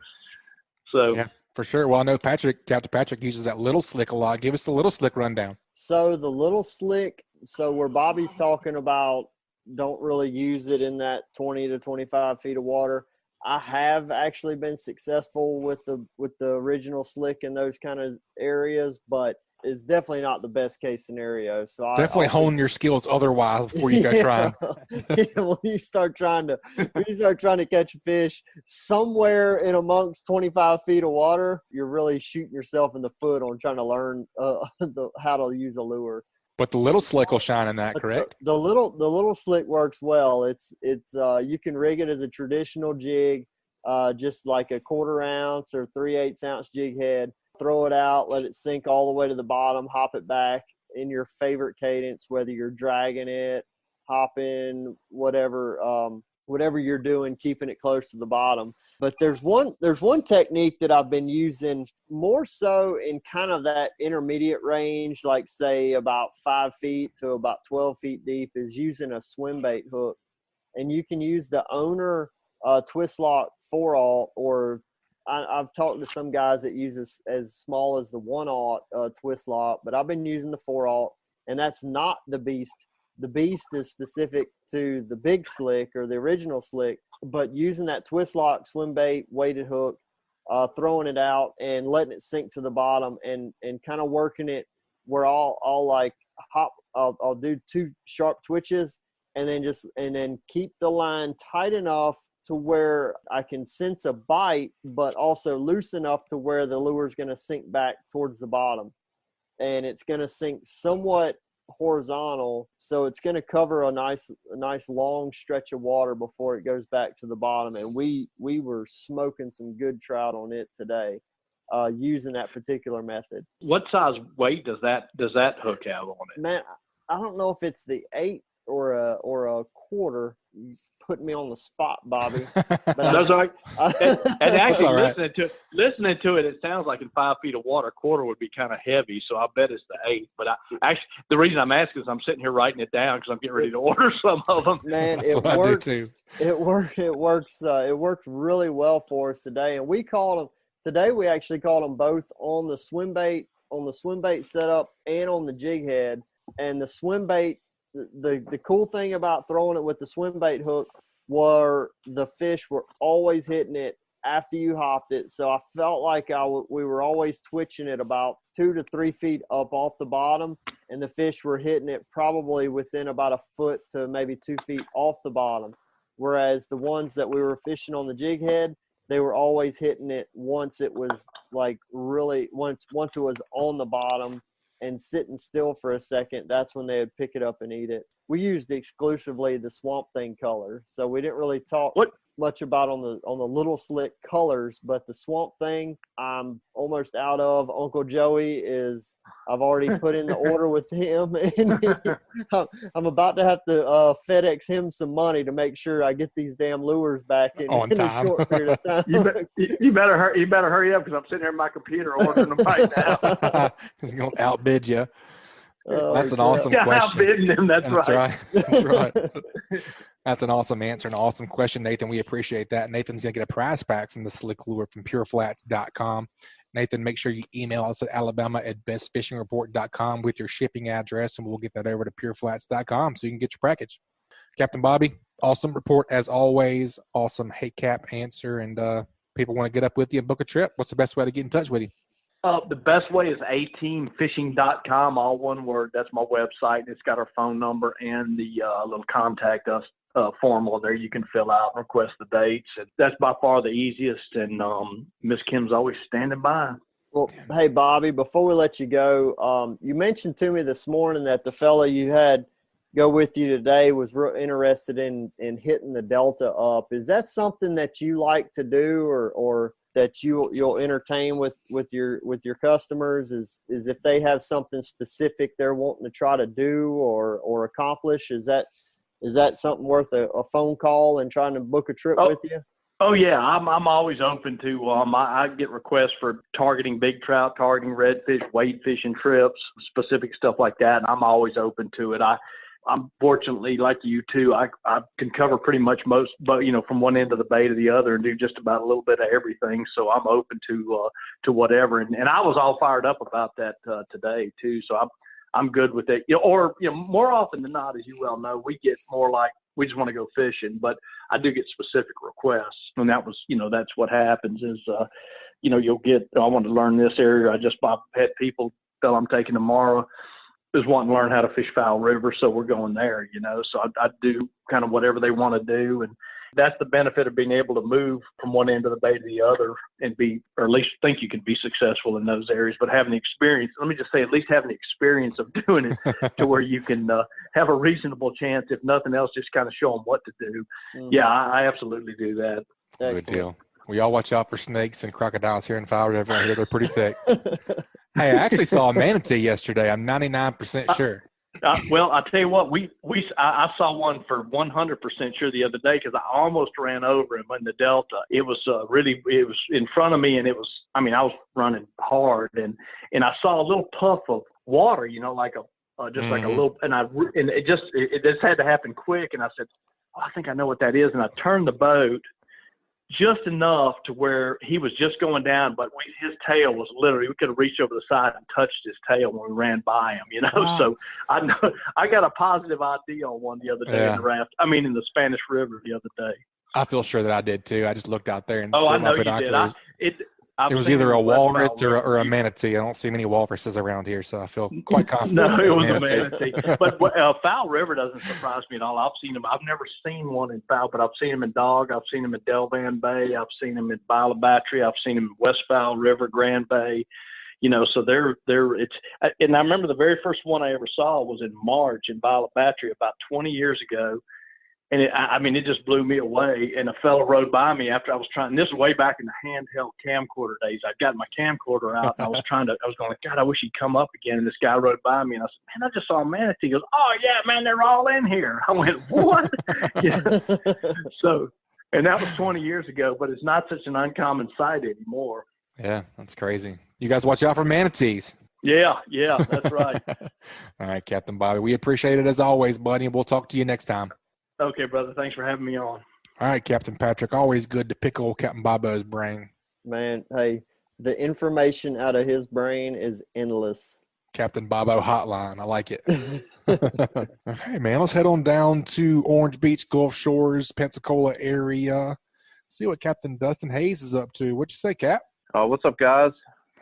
So yeah, for sure. Well, I know Captain Patrick uses that little slick a lot. Give us the little slick rundown. So the little slick, where Bobby's talking about don't really use it in that 20 to 25 feet of water, I have actually been successful with the original slick in those kind of areas, but it's definitely not the best case scenario. So definitely hone your skills otherwise before you go trying. When you start trying to catch a fish somewhere in amongst 25 feet of water, you're really shooting yourself in the foot on trying to learn how to use a lure. But the little slick will shine in that, correct? The little slick works well. It's you can rig it as a traditional jig, just like a 1/4 ounce or 3/8 ounce jig head. Throw it out, let it sink all the way to the bottom, hop it back in your favorite cadence, whether you're dragging it, hopping, whatever you're doing, keeping it close to the bottom. But there's one technique that I've been using more so in kind of that intermediate range, like say about 5 feet to about 12 feet deep, is using a swim bait hook. And you can use the owner twist lock 4/0, or I've talked to some guys that use as small as the 1/0 twist lock, but I've been using the 4/0, and that's not the Beast. The Beast is specific to the big slick or the original slick, but using that twist lock swim bait weighted hook, throwing it out and letting it sink to the bottom and kind of working it where I'll like hop. I'll do 2 sharp twitches and then keep the line tight enough to where I can sense a bite, but also loose enough to where the lure is going to sink back towards the bottom, and it's going to sink somewhat horizontal, so it's going to cover a nice long stretch of water before it goes back to the bottom. And we were smoking some good trout on it today, using that particular method. What size weight does that hook have on it? Man, I don't know if it's the 8 or a 1/4. You put me on the spot, Bobby. But That's all right. And actually, all right. listening to it, it sounds like in 5 feet of water, 1/4 would be kind of heavy. So I bet it's the 8. But the reason I'm asking is I'm sitting here writing it down because I'm getting ready to order some of them. Man, That's what I do too. It worked really well for us today. And we caught them today. We actually caught them both on the swim bait setup and on the jig head. And the swim bait, the cool thing about throwing it with the swim bait hook were the fish were always hitting it after you hopped it. So I felt like we were always twitching it about 2 to 3 feet up off the bottom, and the fish were hitting it probably within about 1 foot to maybe 2 feet off the bottom. Whereas the ones that we were fishing on the jig head, they were always hitting it once it was like really once it was on the bottom and sitting still for a second. That's when they would pick it up and eat it. We used exclusively the Swamp Thing color, so we didn't really talk much about on the little slick colors. But the Swamp Thing, I'm almost out of. Uncle Joey I've already put in the order with him, and I'm about to have to FedEx him some money to make sure I get these damn lures back in a short period of time. You better hurry up because I'm sitting here on my computer ordering them right now. He's going to outbid you. That's an yeah. awesome question. Outbidding them, that's right. That's right. That's an awesome answer, an awesome question, Nathan. We appreciate that. Nathan's going to get a prize pack from the Slick Lure from pureflats.com. Nathan, make sure you email us at alabama@bestfishingreport.com with your shipping address, and we'll get that over to pureflats.com so you can get your package. Captain Bobby, awesome report as always. Awesome Hey Cap answer, and people want to get up with you and book a trip. What's the best way to get in touch with you? The best way is ateamfishing.com, all one word. That's my website. It's got our phone number and the little contact us form on there you can fill out and request the dates. And that's by far the easiest, and Miss Kim's always standing by. Well, hey, Bobby, before we let you go, you mentioned to me this morning that the fella you had go with you today was real interested in hitting the Delta up. Is that something that you like to do, or that you'll entertain with your customers? Is if they have something specific they're wanting to try to do or accomplish, is that something worth a phone call and trying to book a trip with you? Oh yeah, I'm always open to. I get requests for targeting big trout, targeting redfish, wade fishing trips, specific stuff like that, and I'm always open to it. I'm fortunately, like you too, I can cover pretty much most, but from one end of the bay to the other, and do just about a little bit of everything. So I'm open to whatever, and I was all fired up about that today too. So I'm good with it. More often than not, as you well know, we get more like, we just want to go fishing, but I do get specific requests, and that was, that's what happens is, you'll get, I want to learn this area. I just had people that I'm taking tomorrow is wanting to learn how to fish Foul River, so we're going there, so I do kind of whatever they want to do, and that's the benefit of being able to move from one end of the bay to the other and or at least think you can be successful in those areas, but having the experience, let me just say, at least having the experience of doing it to where you can have a reasonable chance, if nothing else, just kind of show them what to do. Mm-hmm. Yeah, I absolutely do that. Good deal. We all watch out for snakes and crocodiles here in Foul River. I hear they're pretty thick. Hey, I actually saw a manatee yesterday. I'm 99% sure. Well, I'll tell you what, I saw one for 100% sure the other day, because I almost ran over him in the Delta. It was it was in front of me, and I was running hard, and I saw a little puff of water, like like a little, and it just had to happen quick, and I said, oh, I think I know what that is, and I turned the boat just enough to where he was just going down, but his tail was literally, we could have reached over the side and touched his tail when we ran by him, Wow. So I know I got a positive ID on one the other day in the raft. In the Spanish River the other day. I feel sure that I did too. I just looked out there and I know you did. It was either a walrus or a manatee. I don't see many walruses around here, so I feel quite confident. No, it was a manatee. But Foul River doesn't surprise me at all. I've seen them. I've never seen one in Foul, but I've seen them in Dog. I've seen them in Delvan Bay. I've seen them in Bala Battery. I've seen them in West Foul River, Grand Bay. So and I remember the very first one I ever saw was in March in Bala Battery about 20 years ago. And it just blew me away. And a fellow rode by me after I was trying. And this is way back in the handheld camcorder days. I got my camcorder out, and I was going, God, I wish he'd come up again. And this guy rode by me, and I said, man, I just saw a manatee. He goes, oh yeah, man, they're all in here. I went, what? Yeah. So, and that was 20 years ago, but it's not such an uncommon sight anymore. Yeah, that's crazy. You guys watch out for manatees. Yeah, that's right. All right, Captain Bobby. We appreciate it as always, buddy. We'll talk to you next time. Okay, brother. Thanks for having me on. All right, Captain Patrick. Always good to pick old Captain Bobo's brain. Man, hey, the information out of his brain is endless. Captain Bobo hotline. I like it. All right, man. Let's head on down to Orange Beach, Gulf Shores, Pensacola area. See what Captain Dustin Hayes is up to. What you say, Cap? What's up, guys?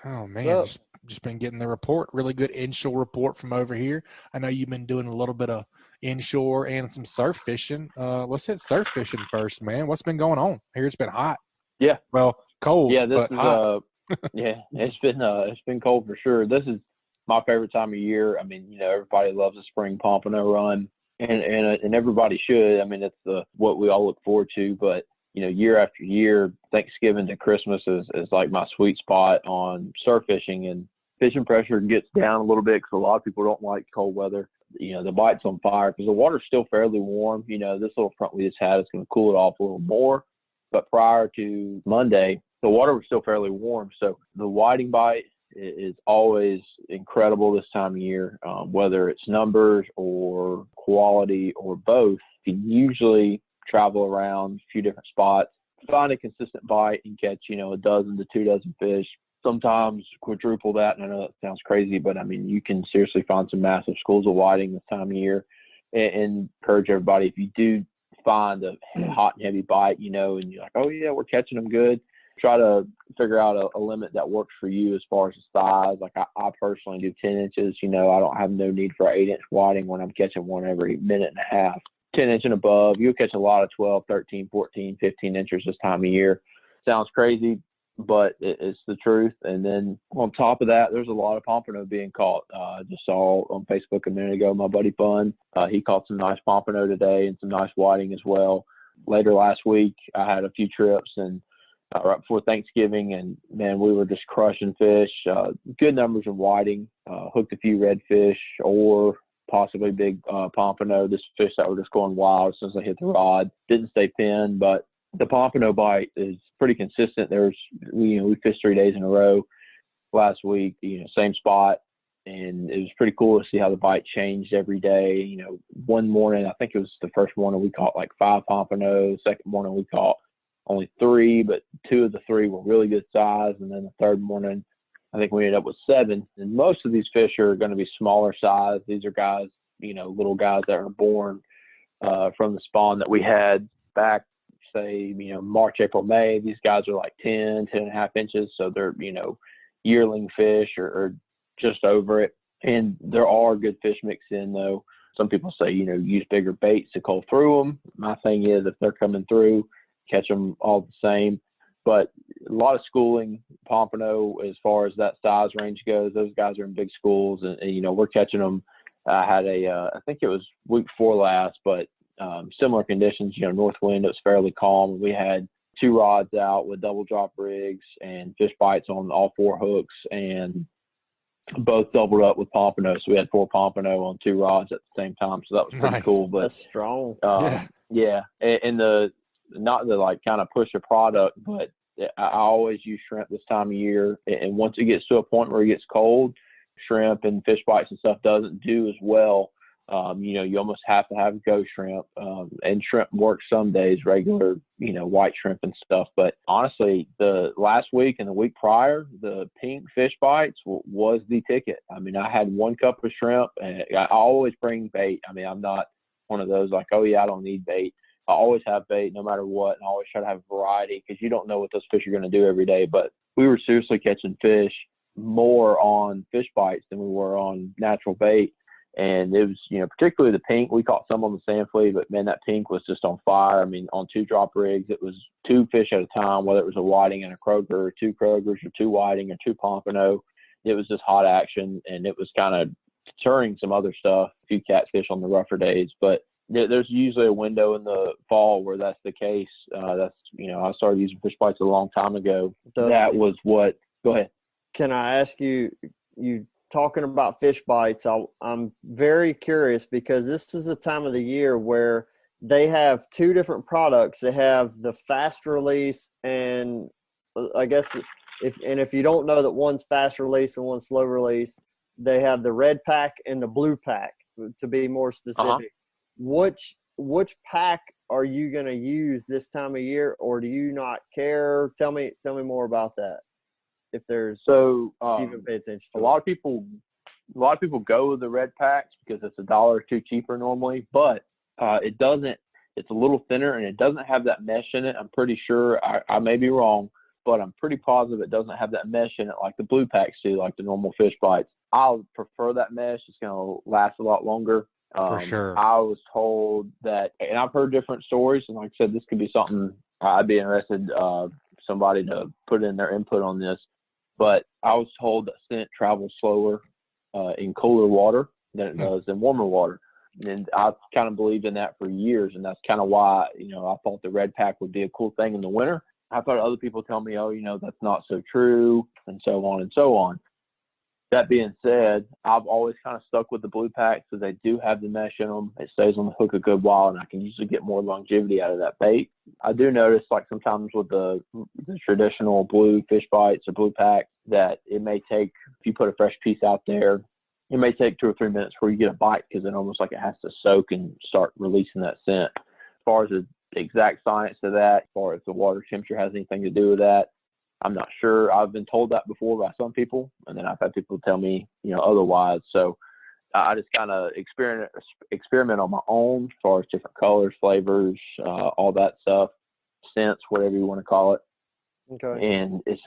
Oh, man. Just been getting the report. Really good inshore report from over here. I know you've been doing a little bit of inshore and some surf fishing. Let's hit surf fishing first, man. What's been going on? Here it's been hot. Yeah. Well, cold. Yeah, this but is hot. Yeah, it's been cold for sure. This is my favorite time of year. Everybody loves a spring pompano run, and everybody should. It's what we all look forward to. But year after year, Thanksgiving to Christmas is like my sweet spot on surf fishing, and fishing pressure gets down a little bit because a lot of people don't like cold weather. The bite's on fire because the water's still fairly warm. This little front we just had is going to cool it off a little more. But prior to Monday, the water was still fairly warm. So the whiting bite is always incredible this time of year, whether it's numbers or quality or both. You can usually travel around a few different spots, find a consistent bite and catch, a dozen to 2 dozen fish. Sometimes quadruple that, and I know that sounds crazy, but you can seriously find some massive schools of whiting this time of year, and encourage everybody, if you do find a hot and heavy bite, and you're like, oh yeah, we're catching them good, try to figure out a limit that works for you as far as the size. Like I personally do 10 inches. I don't have no need for an 8-inch whiting when I'm catching one every minute and a half. 10 inch and above, you'll catch a lot of 12, 13, 14, 15 inches this time of year. Sounds crazy. but it's the truth. And then on top of that, there's a lot of pompano being caught. I just saw on Facebook a minute ago, my buddy Bun, he caught some nice pompano today and some nice whiting as well. Later last week, I had a few trips and right before Thanksgiving, and man, we were just crushing fish. Good numbers of whiting, hooked a few redfish or possibly big pompano. This fish that were just going wild as soon as I hit the rod. Didn't stay pinned, but the pompano bite is pretty consistent. We fished 3 days in a row last week, same spot, and it was pretty cool to see how the bite changed every day. One morning, I think it was the first morning, we caught like 5 pompanos. Second morning, we caught only 3, but 2 of the 3 were really good size. And then the third morning, I think we ended up with 7. And most of these fish are going to be smaller size. These are guys, little guys that are born from the spawn that we had back, say, March, April, May. These guys are like 10 and a half inches. So they're, yearling fish or just over it. And there are good fish mixed in, though. Some people say, use bigger baits to cull through them. My thing is, if they're coming through, catch them all the same. But a lot of schooling pompano as far as that size range goes. Those guys are in big schools, and we're catching them. I had I think it was week 4 last, but similar conditions, north wind, it was fairly calm. We had 2 rods out with double drop rigs and Fishbites on all 4 hooks, and both doubled up with pompano. So we had 4 pompano on 2 rods at the same time. So that was pretty cool. But that's strong. Yeah. And not to like kind of push a product, but I always use shrimp this time of year. And once it gets to a point where it gets cold, shrimp and fish bites and stuff doesn't do as well. You almost have to have ghost shrimp, and shrimp works some days, regular, white shrimp and stuff. But honestly, the last week and the week prior, the pink fish bites was the ticket. I mean, I had 1 cup of shrimp, and I always bring bait. I mean, I'm not one of those like, oh yeah, I don't need bait. I always have bait no matter what, and I always try to have variety because you don't know what those fish are going to do every day. But we were seriously catching fish more on fish bites than we were on natural bait. And it was, particularly the pink. We caught some on the sand flea, but man, that pink was just on fire. I mean, on 2 drop rigs, it was 2 fish at a time, whether it was a whiting and a croaker, or 2 croakers, or 2 whiting, or 2 pompano. It was just hot action, and it was kind of deterring some other stuff, a few catfish on the rougher days. But there's usually a window in the fall where that's the case. I started using fish bites a long time ago. That was what. Go ahead. Can I ask you talking about fish bites? I'm very curious because this is the time of the year where they have 2 different products. They have the fast release, and I guess if you don't know that one's fast release and one's slow release, they have the red pack and the blue pack, to be more specific. Which pack are you going to use this time of year, or do you not care? Tell me more about that. If there's even pay attention to a lot of people go with the red packs because it's $1 or $2 cheaper normally, but it doesn't. It's a little thinner and it doesn't have that mesh in it. I'm pretty sure, I may be wrong, but I'm pretty positive it doesn't have that mesh in it like the blue packs do, like the normal fish bites. I'll prefer that mesh. It's going to last a lot longer. For sure. I was told that, and I've heard different stories, and like I said, this could be something I'd be interested somebody to put in their input on this. But I was told that scent travels slower in cooler water than it does in warmer water. And I've kind of believed in that for years, and that's kind of why, I thought the red pack would be a cool thing in the winter. I've heard other people tell me, that's not so true, and so on and so on. That being said, I've always kind of stuck with the blue packs because they do have the mesh in them. It stays on the hook a good while, and I can usually get more longevity out of that bait. I do notice, like sometimes with the traditional blue fish bites or blue pack, that it may take, if you put a fresh piece out there, it may take 2 or 3 minutes before you get a bite because it almost like it has to soak and start releasing that scent. As far as the exact science of that, as far as the water temperature has anything to do with that, I'm not sure. I've been told that before by some people, and then I've had people tell me, otherwise. So I just kind of experiment on my own as far as different colors, flavors, all that stuff, scents, whatever you want to call it. Okay. And it's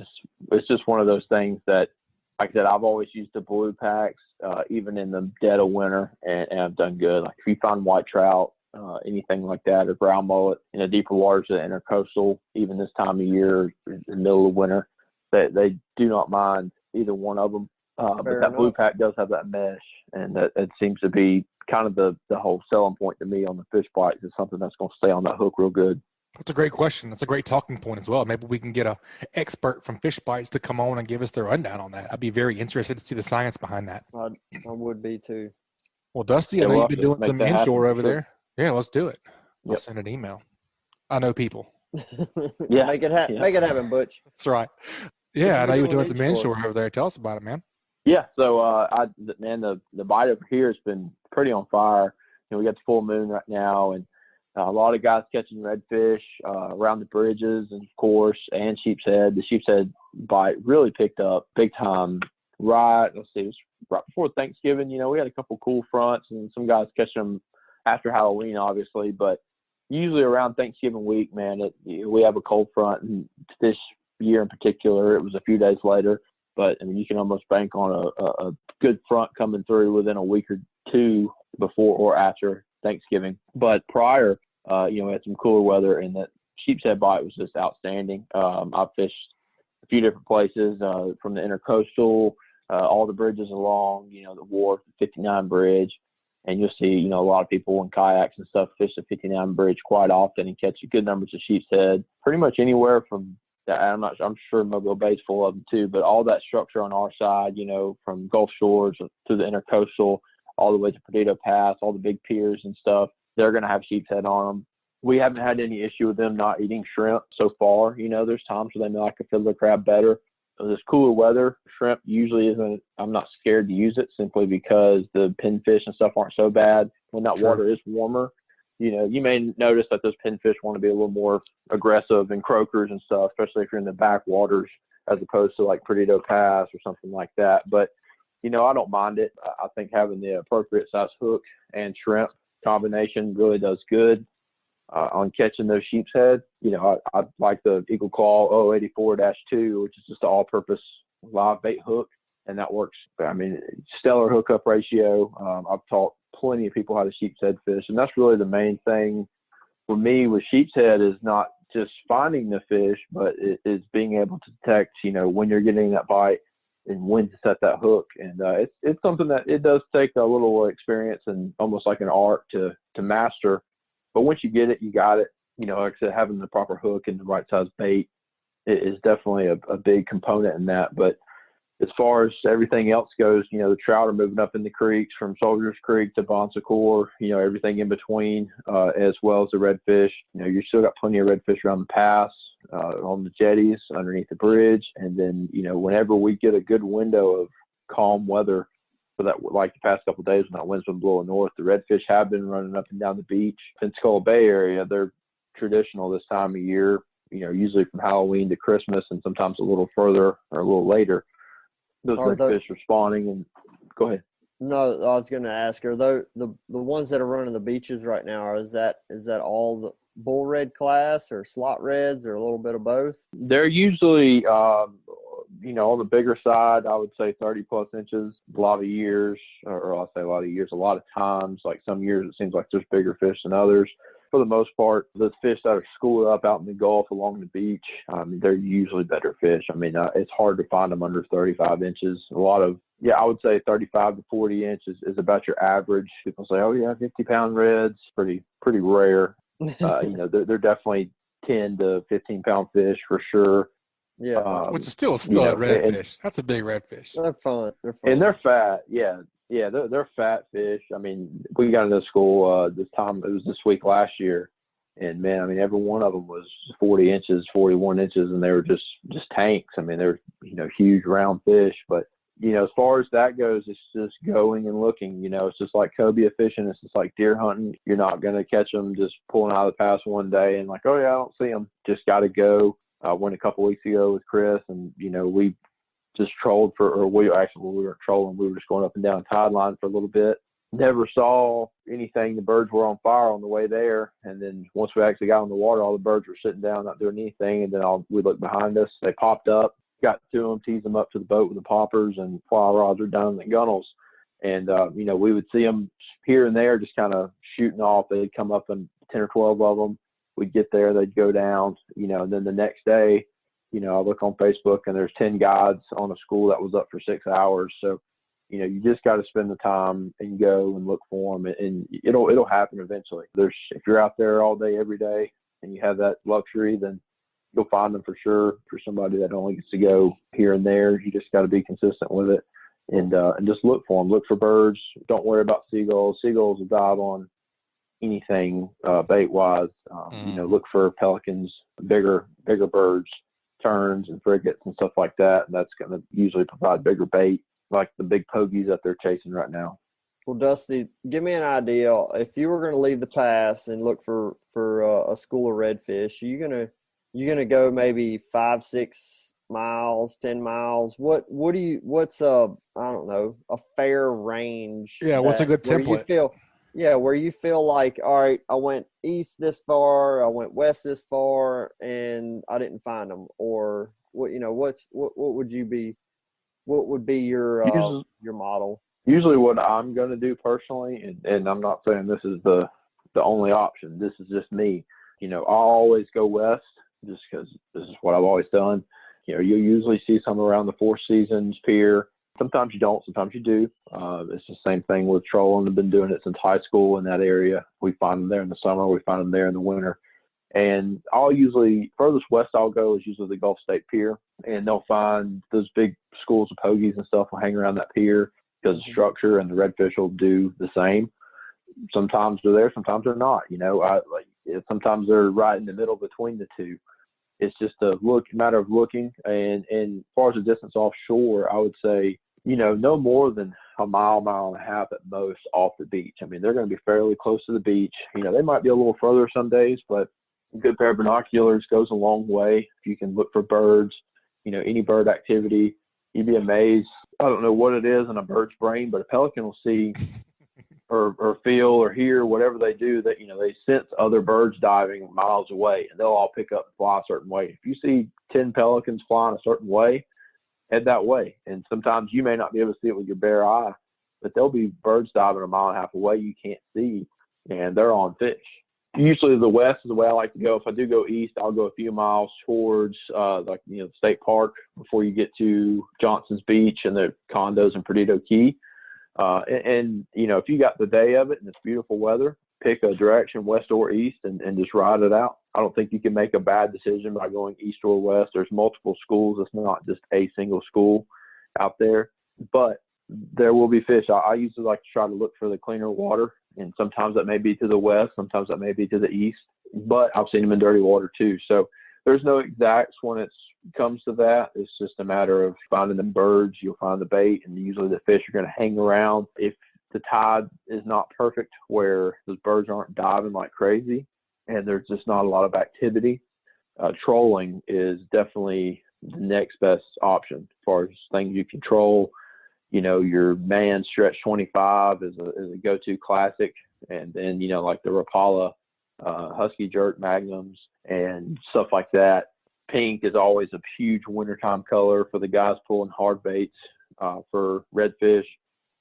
just one of those things that, like I said, I've always used the blue packs, even in the dead of winter, and I've done good. Like if you find white trout, anything like that, or brown mullet in the deeper waters of the intercoastal, even this time of year, in the middle of winter, they do not mind either one of them. But that blue pack does have that mesh, and that seems to be kind of the whole selling point to me on the Fishbites. Is something that's going to stay on that hook real good. That's a great question. That's a great talking point as well. Maybe we can get a expert from Fishbites to come on and give us their rundown on that. I'd be very interested to see the science behind that. I would be too. Well, Dusty, I know you've been doing some inshore over there. Yeah, let's do it. I'll send an email. I know people. Yeah, make it happen, Butch. That's right. Yeah, I know you were doing some inshore over there. Tell us about it, man. Yeah, so the bite over here has been pretty on fire. We got the full moon right now, and a lot of guys catching redfish around the bridges, and of course, and sheepshead. The sheepshead bite really picked up big time. It was right before Thanksgiving. We had a couple cool fronts, and some guys catching them after Halloween, obviously, but usually around Thanksgiving week, man, we have a cold front, and this year in particular, it was a few days later. But I mean, you can almost bank on a good front coming through within a week or two before or after Thanksgiving. But prior, we had some cooler weather, and that sheepshead bite was just outstanding. I fished a few different places from the intercoastal, all the bridges along, the wharf, the 59 bridge, and you'll see, a lot of people in kayaks and stuff fish the 59 bridge quite often and catch good numbers of sheepshead. Pretty much anywhere from. I'm sure Mobile Bay's full of them too, but all that structure on our side, from Gulf Shores to the intercoastal, all the way to Rodeo Pass, all the big piers and stuff, they're going to have sheepshead on them. We haven't had any issue with them not eating shrimp so far. There's times where they may like a fiddler crab better. So this cooler weather, shrimp usually isn't, I'm not scared to use it simply because the pinfish and stuff aren't so bad. When that water is warmer, you may notice that those pinfish want to be a little more aggressive and croakers and stuff, especially if you're in the backwaters as opposed to like Rodeo Pass or something like that. But, I don't mind it. I think having the appropriate size hook and shrimp combination really does good on catching those sheepshead. I like the Eagle Claw 084-2, which is just an all-purpose live bait hook, and that works. I mean, stellar hookup ratio. I've taught plenty of people how to sheepshead fish, and that's really the main thing for me with sheepshead is not just finding the fish, but it is being able to detect, when you're getting that bite and when to set that hook. And it's something that it does take a little experience and almost like an art to master. But once you get it, you got it. Like I said, having the proper hook and the right size bait is definitely a big component in that. But as far as everything else goes, the trout are moving up in the creeks from Soldiers Creek to Bon Secours, everything in between, as well as the redfish. You still got plenty of redfish around the pass, on the jetties, underneath the bridge. And then, whenever we get a good window of calm weather for that, like the past couple of days when that wind's been blowing north, the redfish have been running up and down the beach. Pensacola Bay area, they're traditional this time of year, usually from Halloween to Christmas and sometimes a little further or a little later. Those redfish are spawning. And go ahead. No, I was going to ask, are the ones that are running the beaches right now, is that all the bull red class or slot reds or a little bit of both? They're usually, on the bigger side, I would say 30 plus inches. A lot of years, or I'll say a lot of years, a lot of times, like some years it seems like there's bigger fish than others. For the most part, the fish that are schooled up out in the Gulf along the beach, they're usually better fish. I mean, it's hard to find them under 35 inches. I would say 35 to 40 inches is about your average. People say, oh, yeah, 50-pound reds, pretty rare. They're definitely 10 to 15-pound fish for sure. Yeah. Which is still a stud redfish. That's a big redfish. They're fun. And they're fat, yeah. Yeah, they're fat fish. I mean, we got into school this week last year, and man, I mean, every one of them was 40 inches, 41 inches, and they were just tanks. I mean, they're huge round fish. But as far as that goes, it's just going and looking. It's just like cobia fishing. It's just like deer hunting. You're not gonna catch them just pulling out of the pass one day and like, oh yeah, I don't see them. Just got to go. Went a couple weeks ago with Chris, and we just trolled we weren't trolling. We were just going up and down tide line for a little bit. Never saw anything. The birds were on fire on the way there. And then once we actually got on the water, all the birds were sitting down, not doing anything. And then we looked behind us. They popped up, got to them, teased them up to the boat with the poppers, and fly rods were down the gunnels. And, we would see them here and there just kind of shooting off. They'd come up in 10 or 12 of them. We'd get there, they'd go down, and then the next day, I look on Facebook and there's 10 guides on a school that was up for 6 hours. So, you just got to spend the time and go and look for them, and it'll happen eventually. If you're out there all day, every day, and you have that luxury, then you'll find them for sure. For somebody that only gets to go here and there, you just got to be consistent with it, and just look for them. Look for birds. Don't worry about seagulls. Seagulls will dive on anything bait wise. Look for pelicans, bigger birds, terns and frigates and stuff like that, and that's going to usually provide bigger bait, like the big pogies that they're chasing right now. Well, Dusty, give me an idea. If you were going to leave the pass and look for a school of redfish, you gonna go maybe 5, 6 miles, 10 miles? What's I don't know, a fair range? Yeah, what's a good template? Where you feel like, all right, I went east this far, I went west this far, and I didn't find them. Or what would be your model? Usually what I'm going to do personally, and I'm not saying this is the only option, this is just me, I'll always go west just because this is what I've always done. You'll usually see some around the Four Seasons pier. Sometimes you don't, sometimes you do. It's the same thing with trolling. I've been doing it since high school in that area. We find them there in the summer. We find them there in the winter. And furthest west I'll go is usually the Gulf State Pier. And they'll find those big schools of pogies and stuff will hang around that pier because the structure and the redfish will do the same. Sometimes they're there, sometimes they're not. Sometimes they're right in the middle between the two. It's just a matter of looking. And as far as the distance offshore, I would say, no more than a mile and a half at most off the beach. I mean, they're going to be fairly close to the beach. They might be a little further some days, but a good pair of binoculars goes a long way. If you can look for birds, any bird activity, you'd be amazed. I don't know what it is in a bird's brain, but a pelican will see or feel or hear whatever they do that, they sense other birds diving miles away, and they'll all pick up and fly a certain way. If you see 10 pelicans flying a certain way, head that way. And sometimes you may not be able to see it with your bare eye, but there'll be birds diving a mile and a half away you can't see, and they're on fish. Usually the west is the way I like to go. If I do go east, I'll go a few miles towards the state park before you get to Johnson's Beach and the condos in Perdido Key. If you got the day of it and it's beautiful weather, pick a direction, west or east, and just ride it out. I don't think you can make a bad decision by going east or west. There's multiple schools. It's not just a single school out there, but there will be fish. I usually like to try to look for the cleaner water, and sometimes that may be to the west, sometimes that may be to the east, but I've seen them in dirty water too. So there's no exacts when it comes to that. It's just a matter of finding the birds. You'll find the bait, and usually the fish are going to hang around. If the tide is not perfect where those birds aren't diving like crazy and there's just not a lot of activity, trolling is definitely the next best option as far as things you control. Your man stretch 25 is a go-to classic. And then, like the Rapala, Husky Jerk Magnums and stuff like that. Pink is always a huge wintertime color for the guys pulling hard baits for redfish,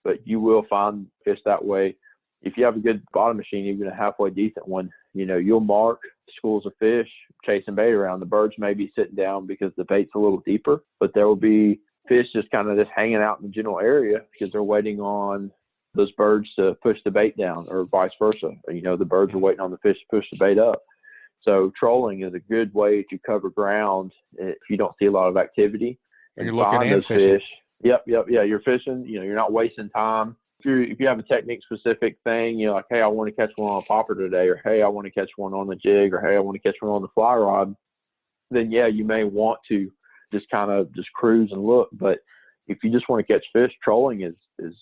but you will find fish that way. If you have a good bottom machine, even a halfway decent one, you'll mark schools of fish chasing bait around. The birds may be sitting down because the bait's a little deeper, but there will be fish just kind of just hanging out in the general area because they're waiting on those birds to push the bait down, or vice versa. The birds are waiting on the fish to push the bait up. So trolling is a good way to cover ground if you don't see a lot of activity. And you're looking at fish. Yep. Yeah, you're fishing. You're not wasting time. If you have a technique specific thing, like, hey, I want to catch one on a popper today, or hey, I want to catch one on the jig, or hey, I want to catch one on the fly rod, then yeah, you may want to just kind of just cruise and look. But if you just want to catch fish, trolling is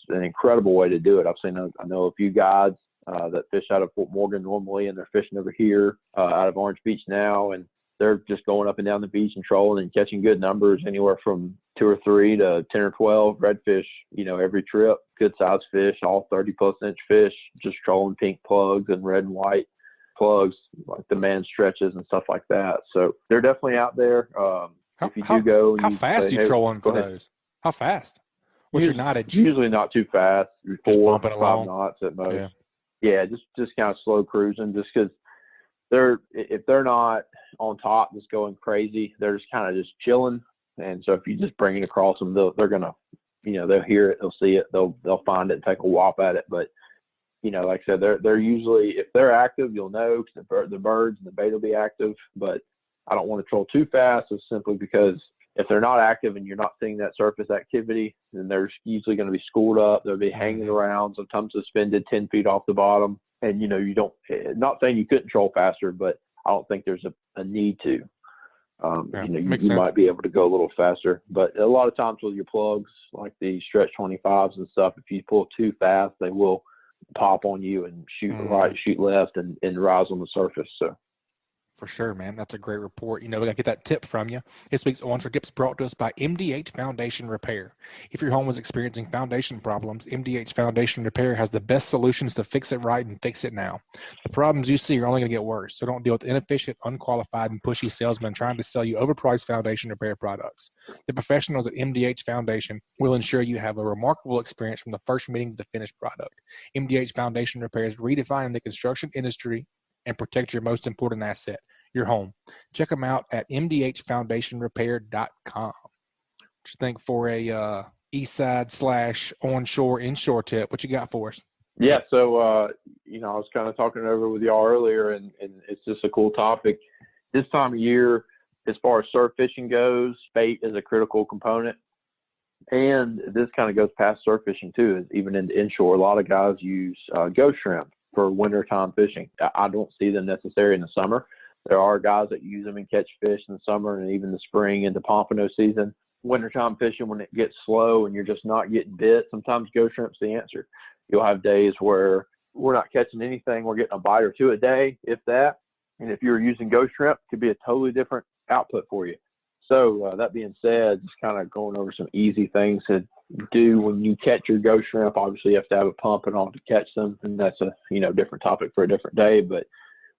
an incredible way to do it. I know a few guides that fish out of Fort Morgan normally, and they're fishing over here out of Orange Beach now, and they're just going up and down the beach and trolling and catching good numbers, anywhere from 2 or 3 to 10 or 12 redfish, every trip. Good sized fish, all 30+ inch fish, just trolling pink plugs and red and white plugs, like the man stretches and stuff like that. So they're definitely out there. If you do go, how fast are you trolling for those? How fast? What's your knottage? Usually not too fast. 4 to 5 knots at most. Yeah, just kind of slow cruising, just because if they're not on top just going crazy. They're just kind of just chilling. And so if you just bring it across them, they're going to, they'll hear it, they'll see it, they'll find it and take a whop at it. But, like I said, they're usually, if they're active, you'll know, because the birds and the bait will be active. But I don't want to troll too fast, it's simply because if they're not active and you're not seeing that surface activity, then they're usually going to be schooled up. They'll be hanging around, sometimes suspended 10 feet off the bottom. And, you don't, not saying you couldn't troll faster, but I don't think there's a need to. You might be able to go a little faster. But a lot of times with your plugs, like the stretch 25s and stuff, if you pull too fast, they will pop on you and shoot right, shoot left, and rise on the surface. So. For sure, man. That's a great report. We got to get that tip from you. This week's onshore tips brought to us by MDH Foundation Repair. If your home is experiencing foundation problems, MDH Foundation Repair has the best solutions to fix it right and fix it now. The problems you see are only going to get worse, so don't deal with inefficient, unqualified, and pushy salesmen trying to sell you overpriced foundation repair products. The professionals at MDH Foundation will ensure you have a remarkable experience from the first meeting to the finished product. MDH Foundation Repair is redefining the construction industry and protect your most important asset, your home. Check them out at mdhfoundationrepair.com. What you think for a east side / onshore inshore tip? What you got for us? Yeah, so, I was kind of talking it over with y'all earlier, and it's just a cool topic. This time of year, as far as surf fishing goes, bait is a critical component. And this kind of goes past surf fishing too, even in the inshore. A lot of guys use ghost shrimp for wintertime fishing. I don't see them necessary in the summer. There are guys that use them and catch fish in the summer and even the spring into pompano season. Wintertime fishing, when it gets slow and you're just not getting bit, sometimes ghost shrimp's the answer. You'll have days where we're not catching anything. We're getting a bite or two a day, if that. And if you're using ghost shrimp, it could be a totally different output for you. So that being said, just kind of going over some easy things to do when you catch your ghost shrimp. Obviously, you have to have a pump and all to catch them, and that's a different topic for a different day. But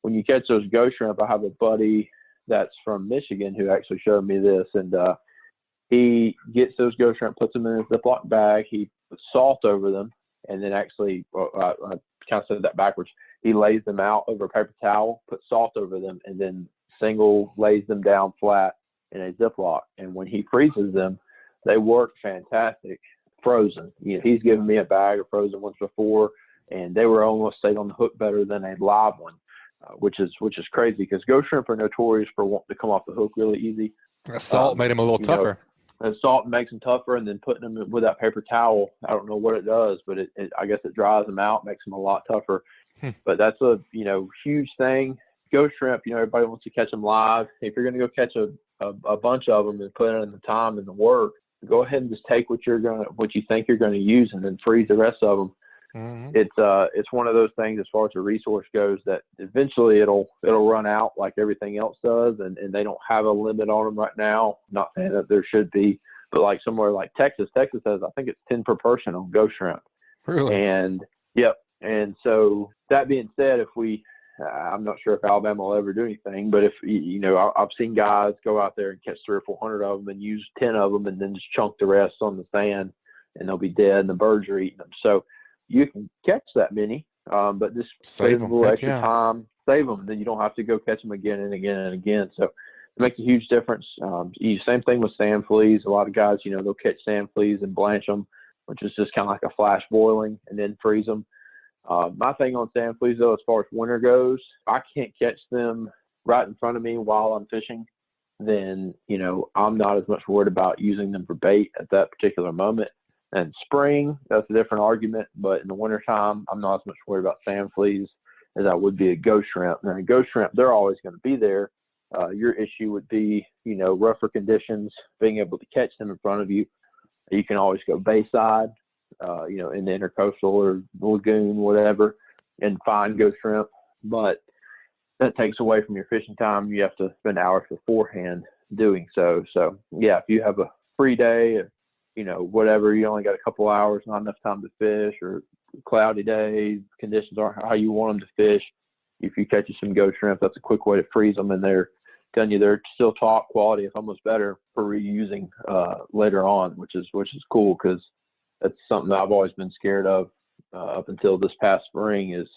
when you catch those ghost shrimp, I have a buddy that's from Michigan who actually showed me this, and he gets those ghost shrimp, puts them in a Ziploc bag, he puts salt over them, and then actually, I kind of said that backwards. He lays them out over a paper towel, puts salt over them, and then single lays them down flat in a Ziploc. And when he freezes them, they work fantastic frozen. He's given me a bag of frozen ones before, and they were almost stayed on the hook better than a live one, which is crazy because ghost shrimp are notorious for wanting to come off the hook really easy. Salt made them a little tougher. And salt makes them tougher, and then putting them with that paper towel, I don't know what it does, but I guess it dries them out, makes them a lot tougher. But that's a huge thing. Ghost shrimp, everybody wants to catch them live. If you're going to go catch a bunch of them and put in the time and the work, go ahead and just take what you think you're going to use and then freeze the rest of them. Mm-hmm. It's one of those things as far as the resource goes that eventually it'll run out like everything else does, and they don't have a limit on them right now. Not saying that there should be, but like somewhere like Texas has, I think it's 10 per person on ghost shrimp. Really? And yep. And so that being said, if I'm not sure if Alabama will ever do anything, but if I've seen guys go out there and catch 300 or 400 of them and use 10 of them and then just chunk the rest on the sand, and they'll be dead and the birds are eating them. So you can catch that many, but just save a little extra time, save them, then you don't have to go catch them again and again and again. So it makes a huge difference. Same thing with sand fleas. A lot of guys, they'll catch sand fleas and blanch them, which is just kind of like a flash boiling, and then freeze them. My thing on sand fleas, though, as far as winter goes, if I can't catch them right in front of me while I'm fishing, then, I'm not as much worried about using them for bait at that particular moment. And spring, that's a different argument. But in the wintertime, I'm not as much worried about sand fleas as I would be a ghost shrimp. Now, a ghost shrimp, they're always going to be there. Your issue would be, rougher conditions, being able to catch them in front of you. You can always go bayside, in the intercoastal or lagoon, whatever, and find ghost shrimp. But that takes away from your fishing time. You have to spend hours beforehand doing so. So, yeah, if you have a free day, whatever, you only got a couple hours, not enough time to fish, or cloudy day, conditions aren't how you want them to fish. If you catch some ghost shrimp, that's a quick way to freeze them, and they're telling you they're still top quality, if almost better, for reusing later on, which is cool, because that's something I've always been scared of up until this past spring is,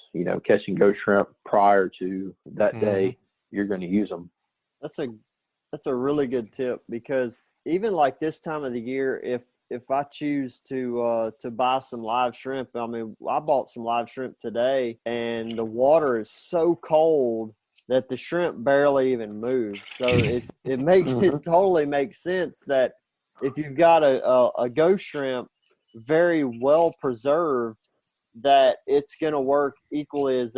catching ghost shrimp prior to that day you're going to use them. That's a really good tip, because even like this time of the year, if I choose to buy some live shrimp, I mean, I bought some live shrimp today, and the water is so cold that the shrimp barely even move. So it totally makes sense that if you've got a ghost shrimp very well preserved, that it's going to work equally as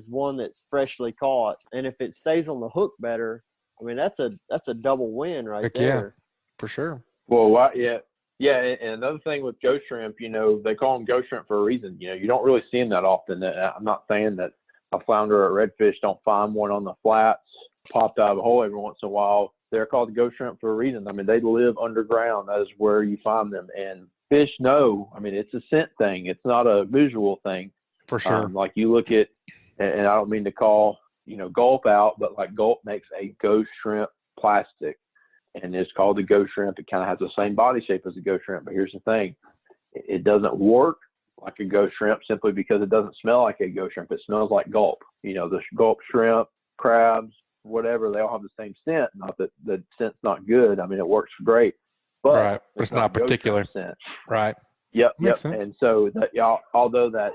one that's freshly caught. And if it stays on the hook better, I mean, that's a double win right there. Yeah, for sure. Well, yeah. Yeah, and another thing with ghost shrimp, they call them ghost shrimp for a reason. You don't really see them that often. I'm not saying that a flounder or a redfish don't find one on the flats, popped out of a hole every once in a while. They're called ghost shrimp for a reason. I mean, they live underground. That is where you find them. And fish know. I mean, it's a scent thing. It's not a visual thing. For sure. Like you look at, and I don't mean to call, Gulp out, but like Gulp makes a ghost shrimp plastic. And it's called the ghost shrimp. It kind of has the same body shape as a ghost shrimp. But here's the thing. It doesn't work like a ghost shrimp simply because it doesn't smell like a ghost shrimp. It smells like Gulp. The Gulp shrimp, crabs, whatever, they all have the same scent. Not that the scent's not good. I mean, it works great. But, right. But it's not particular. Scent. Right. Yep. Makes sense. And so although that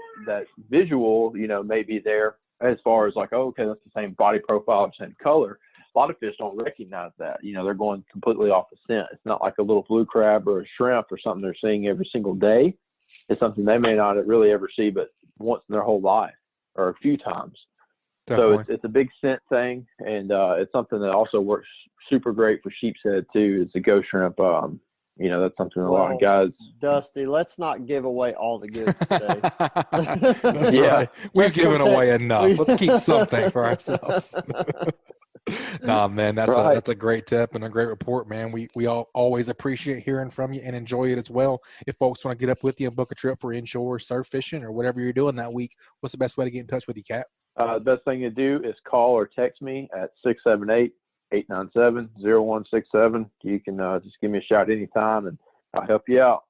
visual, may be there as far as like, oh, okay, that's the same body profile, same color. A lot of fish don't recognize that. They're going completely off the scent. It's not like a little blue crab or a shrimp or something they're seeing every single day. It's something they may not really ever see but once in their whole life or a few times. Definitely. So it's a big scent thing, and it's something that also works super great for sheep's head too. It's a ghost shrimp. That's something a lot of guys. Dusty, let's not give away all the goods today. That's right. We've given away enough. Let's keep something for ourselves. Nah, man, that's a great tip and a great report, man. We all always appreciate hearing from you and enjoy it as well. If folks want to get up with you and book a trip for inshore surf fishing or whatever you're doing that week, what's the best way to get in touch with you, Cap? The best thing to do is call or text me at 678-897-0167. You can just give me a shout anytime, and I'll help you out.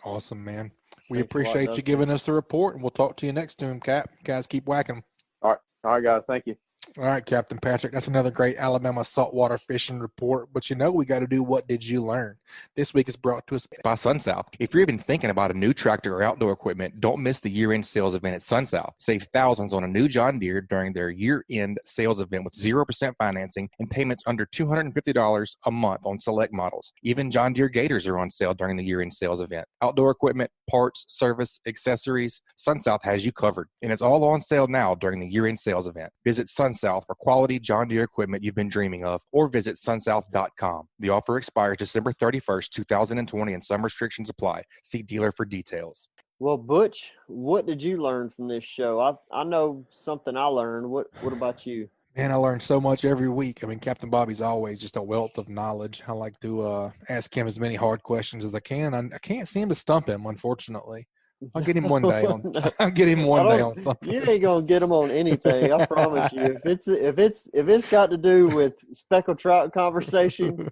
Awesome, man. We appreciate you giving us the report, and we'll talk to you next time, Cap. Guys, keep whacking them. All right, guys. Thank you. All right, Captain Patrick. That's another great Alabama saltwater fishing report. But we got to do What Did You Learn? This week is brought to us by SunSouth. If you're even thinking about a new tractor or outdoor equipment, don't miss the year-end sales event at SunSouth. Save thousands on a new John Deere during their year-end sales event with 0% financing and payments under $250 a month on select models. Even John Deere Gators are on sale during the year-end sales event. Outdoor equipment, parts, service, accessories, SunSouth has you covered. And it's all on sale now during the year-end sales event. Visit SunSouth for quality John Deere equipment you've been dreaming of, or visit sunsouth.com. The offer expires December 31st, 2020, and some restrictions apply. See dealer for details. Well, Butch, what did you learn from this show? I know something I learned. What about you? Man, I learned so much every week. I mean, Captain Bobby's always just a wealth of knowledge. I like to ask him as many hard questions as I can. I can't seem to stump him, unfortunately. I'll get him one day on. I'll get him one day on something. You ain't gonna get him on anything. I promise you. If it's got to do with speckled trout conversation,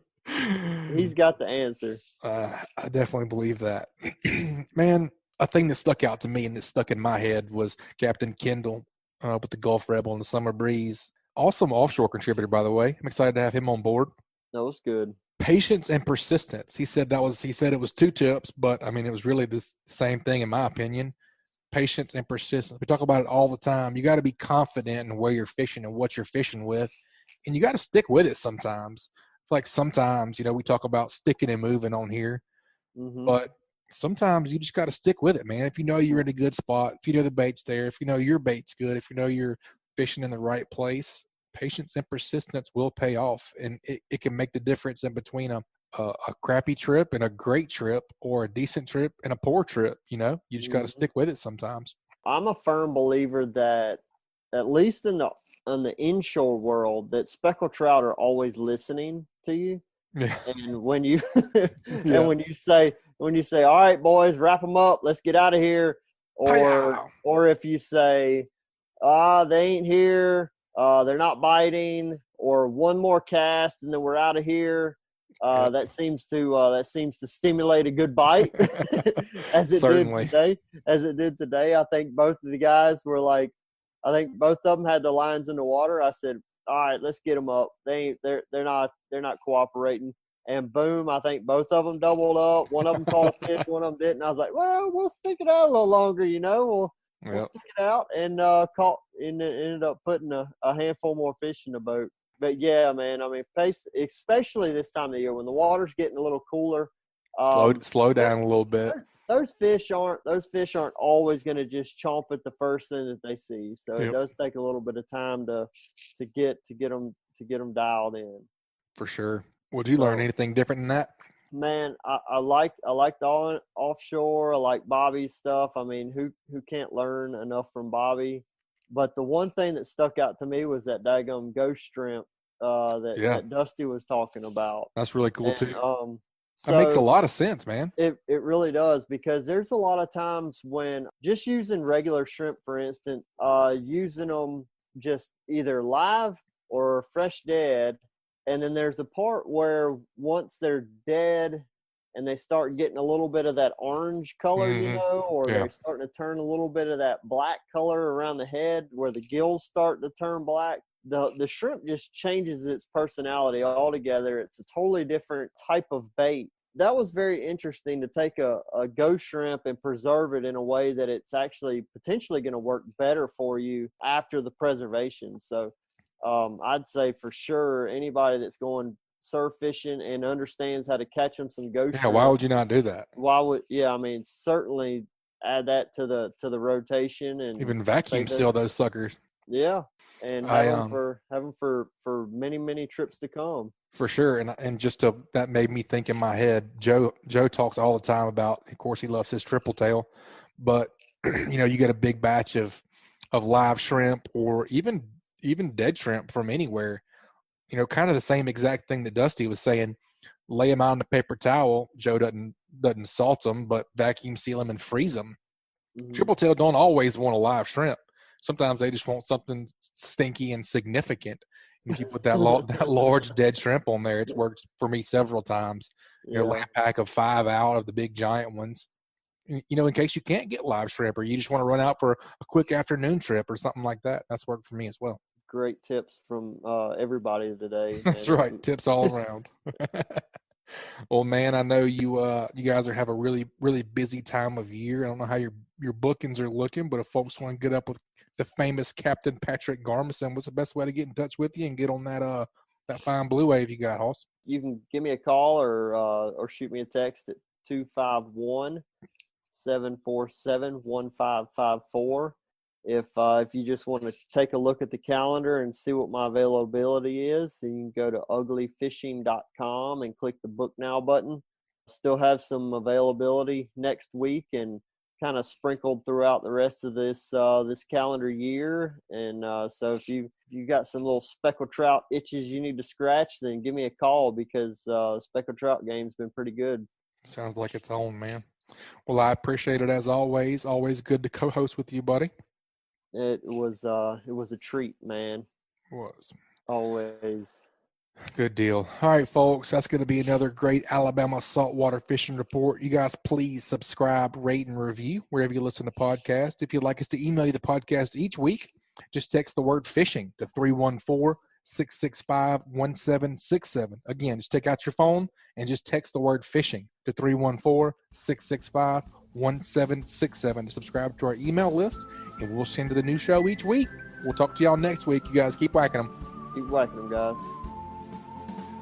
he's got the answer. I definitely believe that. Man, a thing that stuck out to me and that stuck in my head was Captain Kendall with the Gulf Rebel and the Summer Breeze. Awesome offshore contributor, by the way. I'm excited to have him on board. That was good. Patience and persistence. He said it was 2 tips, but I mean, it was really the same thing in my opinion. Patience and persistence. We talk about it all the time. You got to be confident in where you're fishing and what you're fishing with, and you got to stick with it sometimes. It's like sometimes, we talk about sticking and moving on here, but sometimes you just got to stick with it, man. If you know you're in a good spot, if you know the bait's there, if you know your bait's good, if you know you're fishing in the right place, patience and persistence will pay off, and it can make the difference in between a crappy trip and a great trip, or a decent trip and a poor trip. You just got to stick with it sometimes. I'm a firm believer that, at least in the inshore world, that speckled trout are always listening to you. Yeah. And when you when you say, all right, boys, wrap them up, let's get out of here, or if you say, they ain't here, they're not biting, or one more cast and then we're out of here. That seems to stimulate a good bite, as it did today. I think both of the guys were like, I think both of them had the lines in the water. I said, all right, let's get them up. They're not cooperating. And boom, I think both of them doubled up. One of them caught a fish, one of them didn't. I was like, well, we'll stick it out a little longer, We'll stick it out, and ended up putting a handful more fish in the boat. But yeah, man, I mean, especially this time of year when the water's getting a little cooler. Slow down a little bit. Those fish aren't always going to just chomp at the first thing that they see. So it does take a little bit of time to get them dialed in. For sure. Would you learn anything different than that? Man, I like the offshore. I like Bobby's stuff. I mean, who can't learn enough from Bobby? But the one thing that stuck out to me was that daggum ghost shrimp that Dusty was talking about. That's really cool too. So that makes a lot of sense, man. It really does, because there's a lot of times when just using regular shrimp, for instance, using them just either live or fresh dead. And then there's a part where once they're dead and they start getting a little bit of that orange color, or they're starting to turn a little bit of that black color around the head where the gills start to turn black, the shrimp just changes its personality altogether. It's a totally different type of bait. That was very interesting, to take a ghost shrimp and preserve it in a way that it's actually potentially going to work better for you after the preservation. So I'd say for sure anybody that's going surf fishing and understands how to catch them some ghost shrimp. Why would you not do that? I mean, certainly add that to the rotation, and even vacuum seal those suckers. Yeah. And have them for many, many trips to come. For sure. And just that made me think in my head, Joe talks all the time about, of course, he loves his triple tail, but you get a big batch of live shrimp or even dead shrimp from anywhere, kind of the same exact thing that Dusty was saying. Lay them out on a paper towel. Joe doesn't salt them, but vacuum seal them and freeze them. Mm-hmm. Triple tail don't always want a live shrimp. Sometimes they just want something stinky and significant. And if you put that large dead shrimp on there, it's worked for me several times. Lay a pack of 5 out of the big giant ones, in case you can't get live shrimp, or you just want to run out for a quick afternoon trip or something like that. That's worked for me as well. Great tips from everybody today. That's right. Tips all around. Well, man, I know you guys have a really, really busy time of year. I don't know how your bookings are looking, but if folks want to get up with the famous Captain Patrick Garmison, what's the best way to get in touch with you and get on that fine blue wave you got, Hoss? You can give me a call or shoot me a text at 251-747-1554. If you just want to take a look at the calendar and see what my availability is, then you can go to uglyfishing.com and click the Book Now button. Still have some availability next week and kind of sprinkled throughout the rest of this calendar year. And so if you got some little speckled trout itches you need to scratch, then give me a call, because speckled trout game's been pretty good. Sounds like it's on, man. Well, I appreciate it as always. Always good to co-host with you, buddy. It was a treat, man. It was. Always. Good deal. All right, folks, that's going to be another great Alabama saltwater fishing report. You guys, please subscribe, rate, and review wherever you listen to podcasts. If you'd like us to email you the podcast each week, just text the word fishing to 314-665-1767. Again, just take out your phone and just text the word fishing to 314-665-1767 to subscribe to our email list, and we'll send you the new show each week. We'll talk to y'all next week. You guys keep whacking them. Keep whacking them, guys.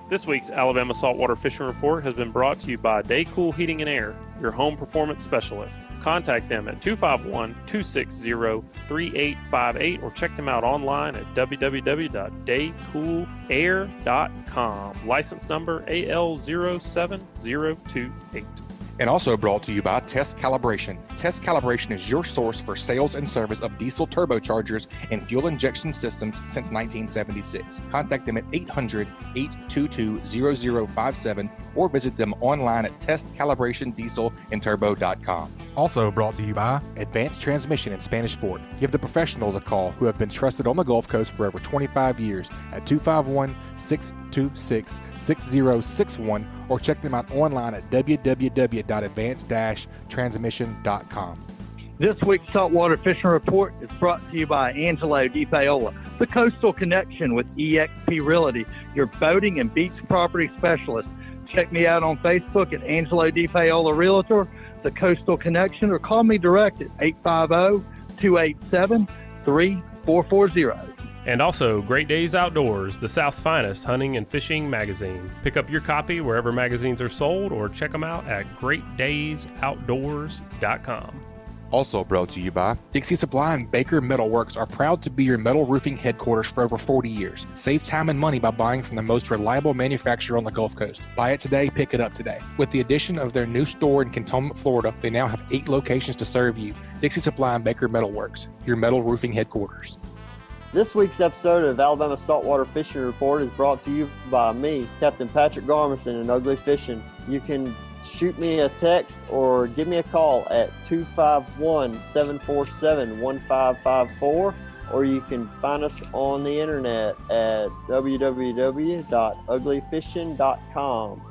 This week's Alabama Saltwater Fishing Report has been brought to you by Daycool Heating and Air, your home performance specialists. Contact them at 251-260-3858 or check them out online at www.daycoolair.com. License number AL07028. And also brought to you by Test Calibration. Test Calibration is your source for sales and service of diesel turbochargers and fuel injection systems since 1976. Contact them at 800-822-0057 or visit them online at testcalibratindieselandturbo.com. Also brought to you by Advanced Transmission in Spanish Fort. Give the professionals a call who have been trusted on the Gulf Coast for over 25 years at 251-626-6061 or check them out online at www.advanced-transmission.com. This week's Saltwater Fishing Report is brought to you by Angelo Depaola, The Coastal Connection with eXp Realty, your boating and beach property specialist. Check me out on Facebook at Angelo Depaola Realtor, The Coastal Connection, or call me direct at 850-287-3440. And also, Great Days Outdoors, the South's finest hunting and fishing magazine. Pick up your copy wherever magazines are sold or check them out at greatdaysoutdoors.com. Also brought to you by Dixie Supply and Baker Metalworks are proud to be your metal roofing headquarters for over 40 years. Save time and money by buying from the most reliable manufacturer on the Gulf Coast. Buy it today, pick it up today. With the addition of their new store in Cantonment, Florida, they now have 8 locations to serve you. Dixie Supply and Baker Metalworks, your metal roofing headquarters. This week's episode of Alabama Saltwater Fishing Report is brought to you by me, Captain Patrick Garmison in Ugly Fishing. You can shoot me a text or give me a call at 251-747-1554, or you can find us on the internet at www.uglyfishing.com.